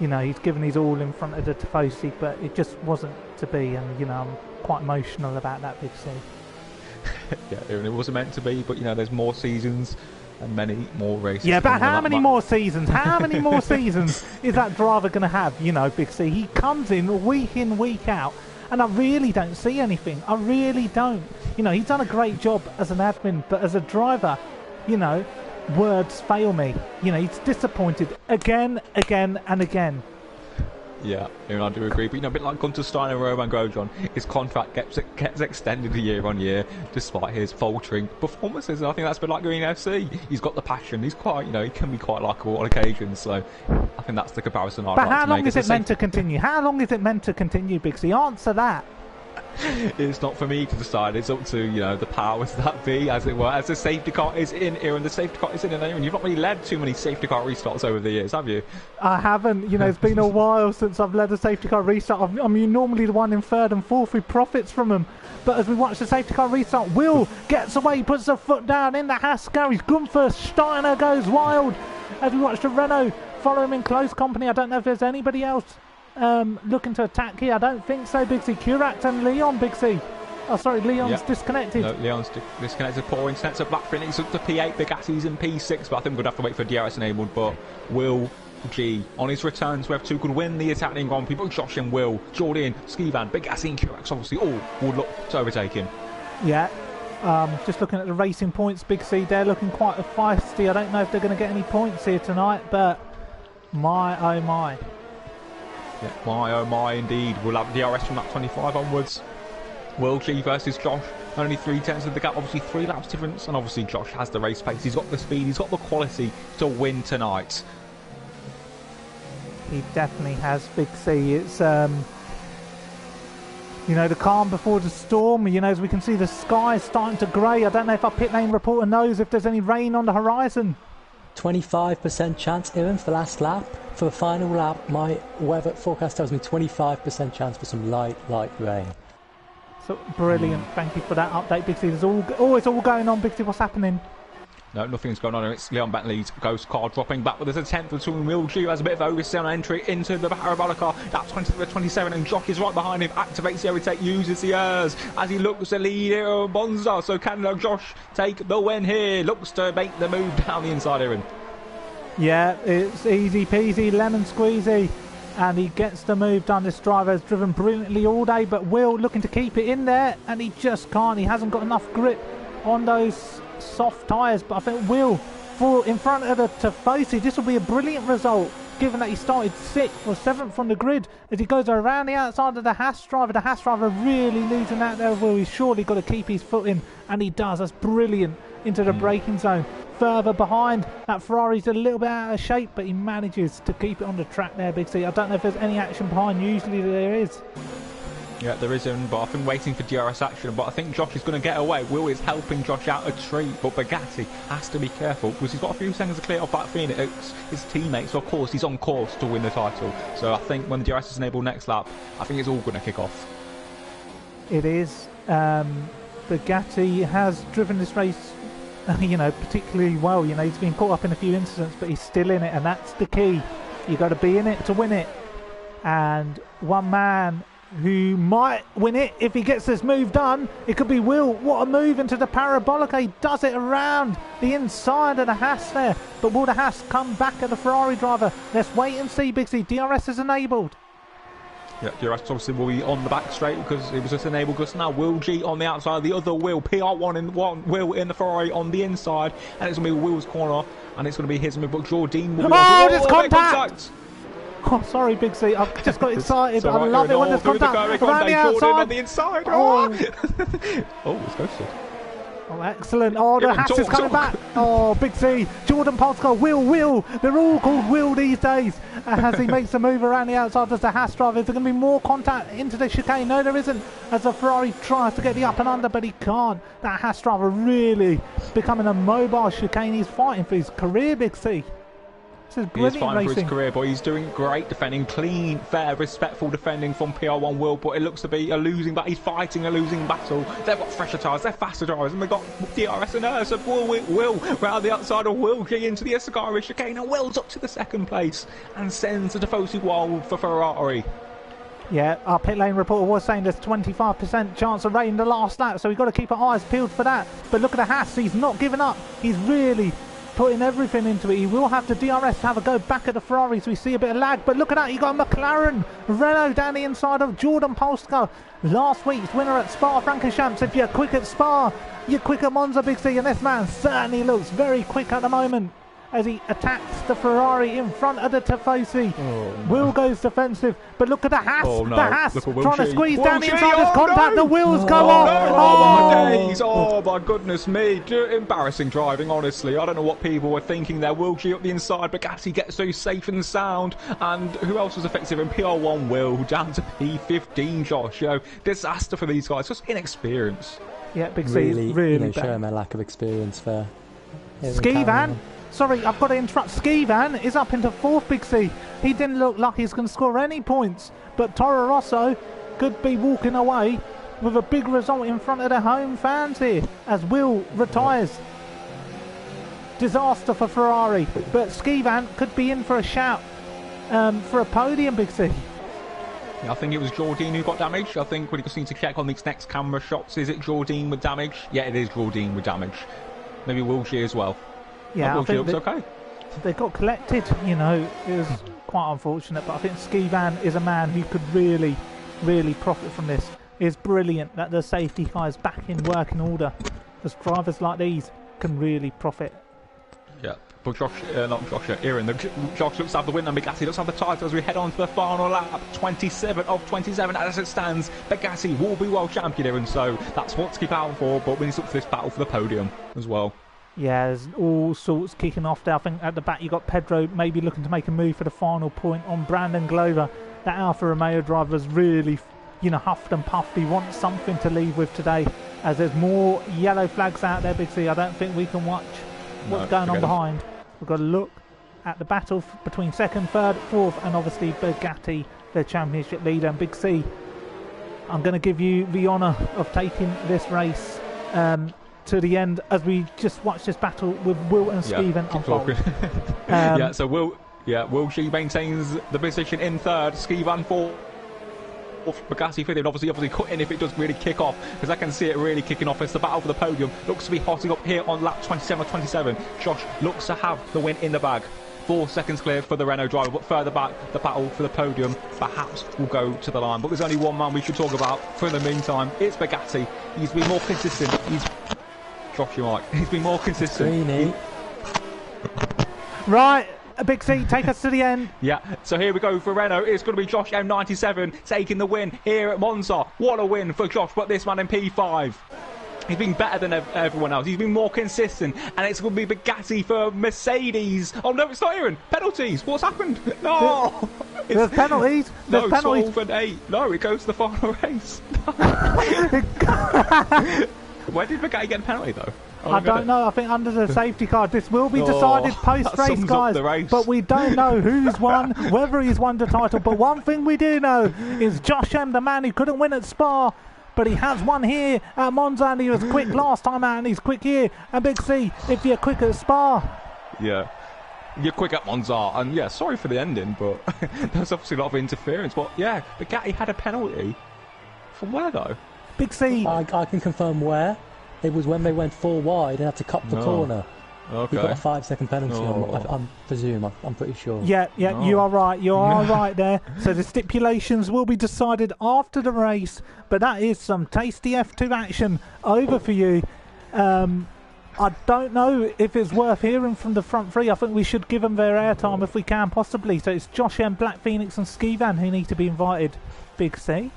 He's given his all in front of the Tifosi, but it just wasn't to be, and I'm quite emotional about that, Big C. Yeah, it wasn't meant to be, but there's more seasons and many more races. Yeah, but how many more seasons? How many more seasons is that driver going to have? Big C. He comes in, week out, and I really don't see anything. I really don't. He's done a great job as an admin, but as a driver, words fail me. He's disappointed again and again. Yeah, I do agree. But a bit like Gunter Steiner and Roman Grosjean, his contract gets extended year on year despite his faltering performances. And I think that's a bit like Green FC. He's got the passion. He's quite, he can be quite likeable on occasions. So I think that's the comparison I'd like to make. But how long is it meant to continue? How long is it meant to continue, Big C? Answer that. It's not for me to decide. It's up to the powers that be, as it were. As the safety car is in here, and the safety car is in here, and you've not really led too many safety car restarts over the years, have you? I haven't. It's been a while since I've led a safety car restart. I'm normally the one in third and fourth who profits from them. But as we watch the safety car restart, Will gets away, puts a foot down in the Haas garage. Gunther Steiner goes wild. As we watch the Renault follow him in close company, I don't know if there's anybody else looking to attack here. I don't think so, Big C. Kurat and Leon, Big C. Oh, sorry, Leon's disconnected. No, Leon's disconnected. Poor internet, so Black Phoenix up to P8, Bugatti's in P6, but I think we're going to have to wait for DRS enabled. But Will G, on his return to F2, could win the Italian Grand Prix. But Josh and Will, Jordan, Skivan, Bugatti and Kurat obviously all would look to overtake him. Yeah. Just looking at the racing points, Big C, they're looking quite feisty. I don't know if they're going to get any points here tonight, but my oh my. Yeah, my oh my indeed. We'll have DRS from lap 25 onwards. Will G versus Josh. Only 3/10 of the gap, obviously 3 laps difference, and obviously Josh has the race pace. He's got the speed, he's got the quality to win tonight. He definitely has, Big C. It's the calm before the storm. As we can see, the sky is starting to grey. I don't know if our pit lane reporter knows if there's any rain on the horizon. 25% chance, Ian, for last lap. For the final lap, my weather forecast tells me 25% chance for some light rain. So brilliant. Thank you for that update, Big C. There's it's all going on, Big C. What's happening? No, nothing's going on. It's Leon Bentley's ghost car dropping back, but there's a 10th between Will G, who has a bit of oversteer on entry into the parabolic car. That's 20 to 27, and Jock is right behind him. Activates the overtake, uses the ERS as he looks to lead here on Bonza. So can Josh take the win here? Looks to make the move down the inside, Aaron. Yeah, it's easy peasy, lemon squeezy, and he gets the move done. This driver has driven brilliantly all day, but Will looking to keep it in there, and he just can't. He hasn't got enough grip on those soft tyres, but I think Will fall in front of the Tifosi. This will be a brilliant result, given that he started 6th or 7th on the grid. As he goes around the outside of the Haas driver really losing out there. Will, he's surely got to keep his foot in, and he does. That's brilliant into the braking zone. Further behind, that Ferrari's a little bit out of shape, but he manages to keep it on the track there, Big C. I don't know if there's any action behind. Usually there is. Yeah, there isn't, but I think waiting for DRS action. But I think Josh is going to get away. Will is helping Josh out a treat, but Bugatti has to be careful because he's got a few seconds to clear off that Phoenix, his teammates. So of course he's on course to win the title. So I think when the DRS is enabled next lap, I think it's all going to kick off. It is. Bugatti has driven this race, particularly well. He's been caught up in a few incidents, but he's still in it, and that's the key. You got to be in it to win it. And one man who might win it if he gets this move done, it could be Will. What a move into the parabolic. He does it around the inside of the Haas there. But will the Haas come back at the Ferrari driver? Let's wait and see, Big C. DRS is enabled. Yeah, DRS obviously will be on the back straight because it was just enabled just now. Will G on the outside, the other Will, PR1 in one, Will in the Ferrari on the inside, and it's going to be Will's corner, and it's going to be his move, but Jordine will be there's contact! Oh, sorry, Big C. I've just got excited. I love it when there's contact. Around the outside. On the inside. Oh, it's ghosted. Oh, excellent. Oh, the Haas is coming back. Oh, Big C. Jordan Polscar. Will. They're all called Will these days. As he makes a move around the outside, does the Haas driver. Is there going to be more contact into the chicane? No, there isn't. As the Ferrari tries to get the up and under, but he can't. That Haas driver really becoming a mobile chicane. He's fighting for his career, Big C. He is fighting for his career, but he's doing great defending, clean, fair, respectful defending from PR1 Will, but it looks to be a losing battle. He's fighting a losing battle. They've got fresher tyres, they're faster drivers, and they've got DRS and her, so Will round the outside of Will G into the Escagari chicane, and Will's up to the second place and sends the Tifosi wild for Ferrari. Yeah, our pit lane reporter was saying there's 25% chance of rain in the last lap, so we've got to keep our eyes peeled for that. But look at the Haas, he's not giving up. He's really putting everything into it. He will have the DRS to have a go back at the Ferrari, so we see a bit of lag. But look at that, you got a McLaren Renault down the inside of Jordan Polscar, last week's winner at Spa-Francorchamps. If you're quick at Spa, you're quick at Monza, Big C, and this man certainly looks very quick at the moment as he attacks the Ferrari in front of the Tifosi. Will goes defensive, but look at the Haas. The Haas trying to squeeze down the inside. There's contact. The wheels go off. Oh my goodness me. Embarrassing driving, honestly. I don't know what people were thinking there. Will G up the inside. Bugatti gets so safe and sound. And who else was effective in PR1? Will down to P15, Josh. Disaster for these guys. Just inexperience. Yeah, Big C is really showing their lack of experience there. Ski Van. Sorry, I've got to interrupt. Ski Van is up into 4th, Big C. He didn't look like he's going to score any points, but Toro Rosso could be walking away with a big result in front of the home fans here as Will retires. Disaster for Ferrari, but Ski Van could be in for a shout for a podium, Big C. Yeah, I think it was Jordine who got damaged. I think we just need to check on these next camera shots. Is it Jordine with damage? Yeah, it is Jordine with damage. Maybe Will G as well. Yeah, I think okay. They got collected, it was quite unfortunate, but I think Ski Van is a man who could really, really profit from this. It's brilliant that the safety car is back in working order, as drivers like these can really profit. Yeah, but Josh looks to have the win, and Bugatti looks to have the title as we head on to the final lap. 27 of 27 as it stands. Bugatti will be world champion here, and so that's what to keep out for, but we need to look for this battle for the podium as well. Yeah, there's all sorts kicking off there. I think at the back you got Pedro maybe looking to make a move for the final point on Brandon Glover. That Alfa Romeo driver is really, huffed and puffed. He wants something to leave with today, as there's more yellow flags out there, Big C. I don't think we can watch what's going on behind. We've got to look at the battle between 2nd, 3rd, 4th, and obviously Bugatti, the championship leader. And Big C, I'm going to give you the honour of taking this race to the end as we just watch this battle with Will and Stephen unfold. So Will G maintains the position in 3rd, Skivan 4th, Bugatti 5th, obviously cut in if it does really kick off, because I can see it really kicking off. It's the battle for the podium. Looks to be hotting up here on lap 27 or 27. Josh looks to have the win in the bag. 4 seconds clear for the Renault driver, but further back, the battle for the podium perhaps will go to the line. But there's only one man we should talk about for the meantime. It's Bugatti. He's been more consistent. Josh, you might. He's been more consistent. Right, Big C, take us to the end. Yeah, so here we go for Renault. It's going to be Josh M97 taking the win here at Monza. What a win for Josh, but this man in P5. He's been better than everyone else. He's been more consistent, and it's going to be Bugatti for Mercedes. Oh no, it's not Aaron. Penalties. What's happened? No. There's penalties. There's penalties. 12 and 8. No, it goes to the final race. Where did Bugatti get a penalty though? I don't know. I think under the safety car. This will be decided post-race, guys. But we don't know who's won, whether he's won the title. But one thing we do know is Josh M, the man who couldn't win at Spa, but he has won here at Monza, and he was quick last time out, and he's quick here. And Big C, if you're quick at Spa. Yeah. You're quick at Monza, and yeah, sorry for the ending, but there's obviously a lot of interference. But yeah, Bugatti had a penalty. From where though? Big C. I can confirm where. It was when they went 4 wide and had to cut the corner. Okay. He got a 5-second penalty. I'm presume. I'm pretty sure. Yeah, you are right. You are right there. So the stipulations will be decided after the race. But that is some tasty F2 action over for you. I don't know if it's worth hearing from the front three. I think we should give them their airtime if we can, possibly. So it's Josh M, Black Phoenix, and Skivan who need to be invited. Big C.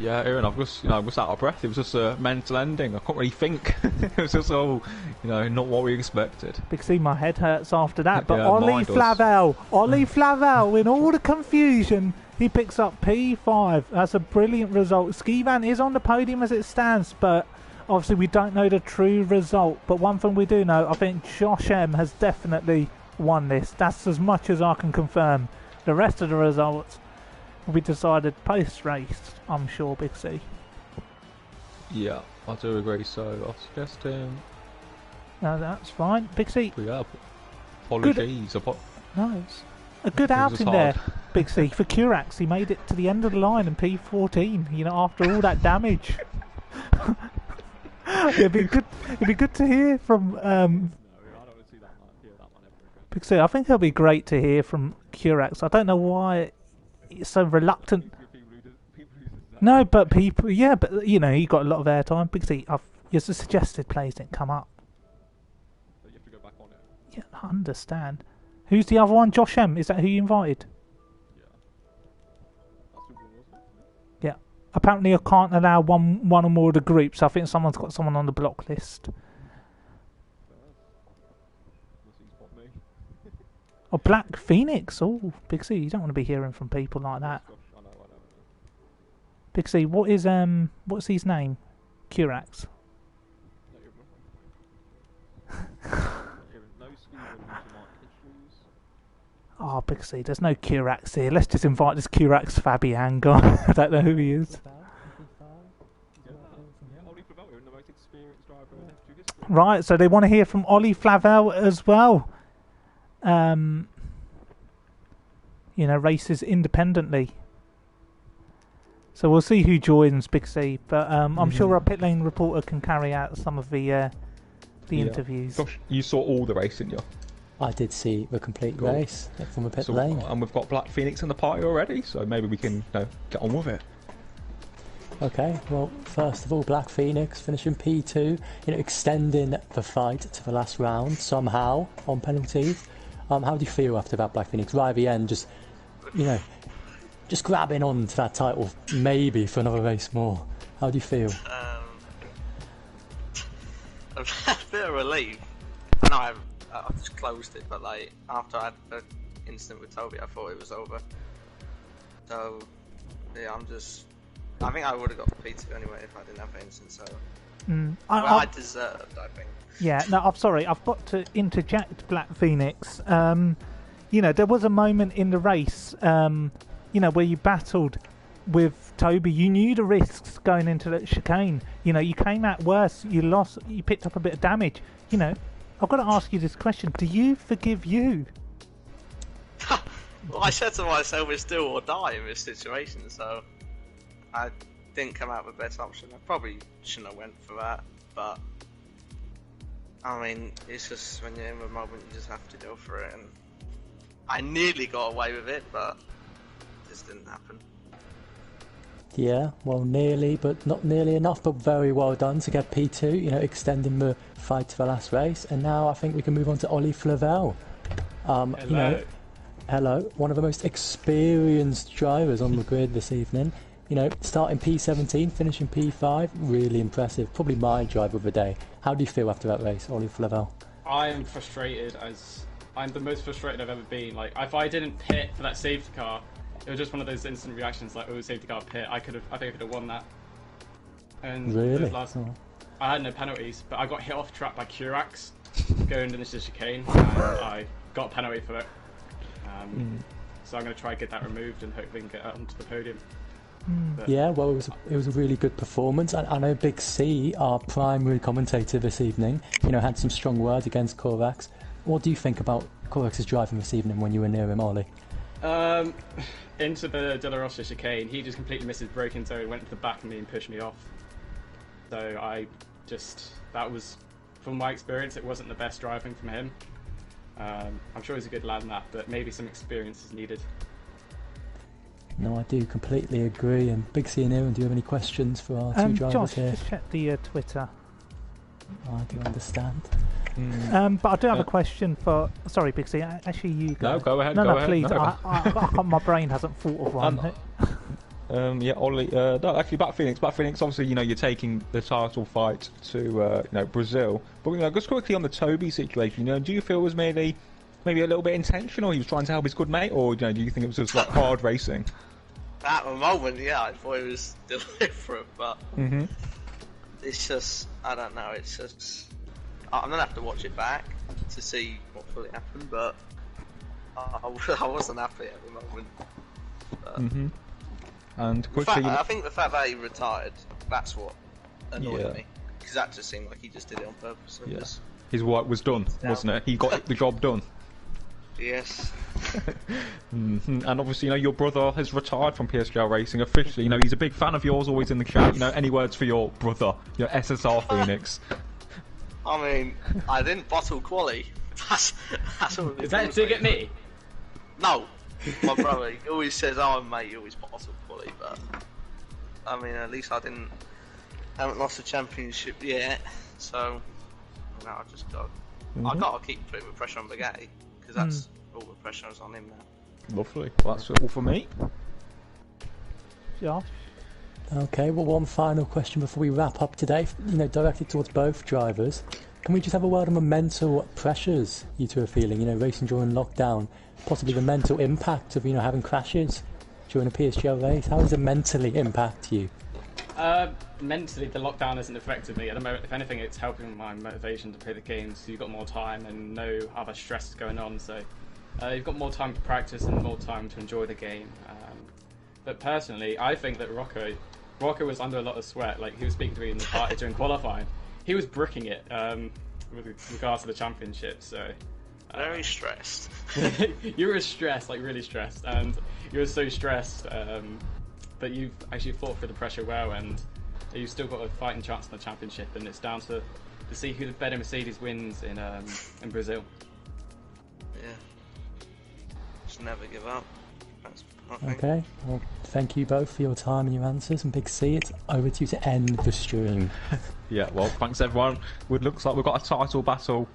Yeah, Aaron, I was out of breath. It was just a mental ending. I couldn't really think. It was just all, not what we expected. Big C, my head hurts after that. But Yeah, Ollie Flavel, in all the confusion, he picks up P5. That's a brilliant result. Skivan is on the podium as it stands, but obviously we don't know the true result. But one thing we do know, I think Josh M has definitely won this. That's as much as I can confirm. The rest of the results will be decided post-race, I'm sure, Big C. Yeah, I do agree. So I'll suggest him. No, that's fine. Big C. Yeah, apologies. No, it's a good outing there, Big C. For Curax, he made it to the end of the line in P14, after all that damage. It'd be good to hear from Big C. I think it'll be great to hear from Curax. I don't know why he's so reluctant. No, but people, but he got a lot of airtime. Big C, your suggested plays didn't come up. So you have to go back on it. Yeah, I understand. Who's the other one? Josh M. Is that who you invited? Yeah. That's who it was. Yeah. Apparently, I can't allow one or more of the groups. I think someone's got someone on the block list. Oh, Black Phoenix. Oh, Big C, you don't want to be hearing from people like that. I know. Big C, what's his name? Curax. Oh, Big C, there's no Curax here. Let's just invite this Curax Fabian guy. I don't know who he is. Right, so they want to hear from Ollie Flavel as well. Races independently. So we'll see who joins Big C, but I'm sure our pit lane reporter can carry out some of the interviews. Gosh, you saw all the race, didn't you? I did see the complete race from the pit lane. And we've got Black Phoenix in the party already, so maybe we can get on with it. Okay, well, first of all, Black Phoenix finishing P2, extending the fight to the last round somehow on penalties. How do you feel after that, Black Phoenix? Right at the end, just grabbing on to that title, maybe for another race more. How do you feel? A bit of relief. I know I just closed it, but after I had the incident with Toby, I thought it was over. So yeah, I think I would have got the P2 anyway if I didn't have the incident. So I deserved, I think. Yeah, no, I'm sorry. I've got to interject, Black Phoenix. There was a moment in the race, where you battled with Toby. You knew the risks going into the chicane. You came out worse. You lost. You picked up a bit of damage. I've got to ask you this question. Do you forgive you? Well, I said to myself, it's do or die in this situation, so I didn't come out with the best option. I probably shouldn't have went for that, but I mean, it's just when you're in the moment, you just have to go for it, and I nearly got away with it, but it just didn't happen. Yeah, well, nearly, but not nearly enough, but very well done to get P2, extending the fight to the last race. And now I think we can move on to Ollie Flavel. Hello. Hello, one of the most experienced drivers on the grid this evening. You know, starting P17, finishing P5, really impressive. Probably my driver of the day. How do you feel after that race, Ollie Flavel? I am frustrated as I'm the most frustrated I've ever been. Like, if I didn't pit for that safety car, it was just one of those instant reactions like, oh, safety car pit. I think I could have won that. And Really? I had no penalties, but I got hit off track by Curax going into the chicane, and I got a penalty for it. So I'm going to try and get that removed and hopefully can get onto the podium. But Yeah, well, it was a really good performance. I know Big C, our primary commentator this evening, you know, had some strong words against Kovacs. What do you think about Kovacs' driving this evening when you were near him, Ollie? Into the De La Rocha chicane, he just completely missed his braking zone, went to the back of me and pushed me off. So that was, from my experience, it wasn't the best driving from him. I'm sure he's a good lad in that, but maybe some experience is needed. No, I do completely agree. And Big C and Aaron, do you have any questions for our two drivers Josh, here? just check the Twitter. I do understand. But I do have a question for. Sorry, Big C. Actually, you go. No, go ahead. No, go ahead. please. No. I can't, my brain hasn't thought of one. Yeah, Ollie. No, actually, Bat Phoenix. Obviously, you know, you're taking the title fight to you know, Brazil. But you know, just quickly on the Toby situation. You know, do you feel it was maybe a little bit intentional? He was trying to help his good mate, or you know, do you think it was just like hard racing? At the moment, yeah, I thought it was deliberate, but it's just, I don't know, it's just, I'm gonna have to watch it back to see what fully happened, but I wasn't happy at the moment. But And quickly, I think the fact that he retired, that's what annoyed me, because that just seemed like he just did it on purpose. His work was done, wasn't it? He got the job done. Yes. And obviously, you know, your brother has retired from PSGL racing officially. You know, he's a big fan of yours, always in the chat. You know, any words for your brother, your SSR Phoenix? I mean, I didn't bottle quali. That's all. Is that to get me? No, my brother. He always says, "Oh, mate, you always bottle quali," but I mean, at least haven't lost a championship yet. So now I just got to keep putting the pressure on Bugatti. Because that's all the pressure is on him now. Lovely. Well, that's all for me. Josh? Okay, well, one final question before we wrap up today, you know, directed towards both drivers. Can we just have a word on the mental pressures you two are feeling, you know, racing during lockdown, possibly the mental impact of, you know, having crashes during a PSGL race? How does it mentally impact you? Mentally, the lockdown hasn't affected me. At the moment, if anything, it's helping my motivation to play the games. So you've got more time and no other stress going on. So you've got more time to practice and more time to enjoy the game. But personally, I think that Rocco was under a lot of sweat. Like, he was speaking to me in the party during qualifying. He was bricking it with regards to the championship. So very stressed. You were stressed, like really stressed, and you were so stressed. But you've actually fought through the pressure well, and you've still got a fighting chance in the championship, and it's down to see who the better Mercedes wins in Brazil. Yeah. Just never give up. Okay, well, thank you both for your time and your answers, and Big C, it's over to you to end the stream. Yeah, well, thanks everyone. It looks like we've got a title battle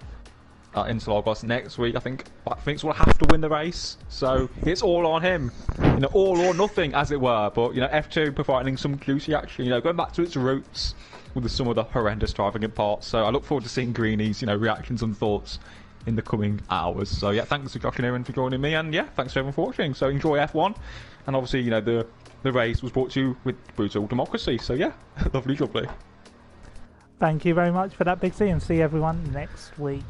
at Interlagos next week. I think Phoenix will have to win the race, so it's all on him. You know, all or nothing, as it were. But you know, F2 providing some juicy action. You know, going back to its roots with some of the horrendous driving in parts. So I look forward to seeing Greeny's, you know, reactions and thoughts in the coming hours. So yeah, thanks to Josh and Aaron for joining me, and yeah, thanks to everyone for watching. So enjoy F1, and obviously, you know, the race was brought to you with brutal democracy. So yeah, lovely. Thank you very much for that, Big C, and see everyone next week.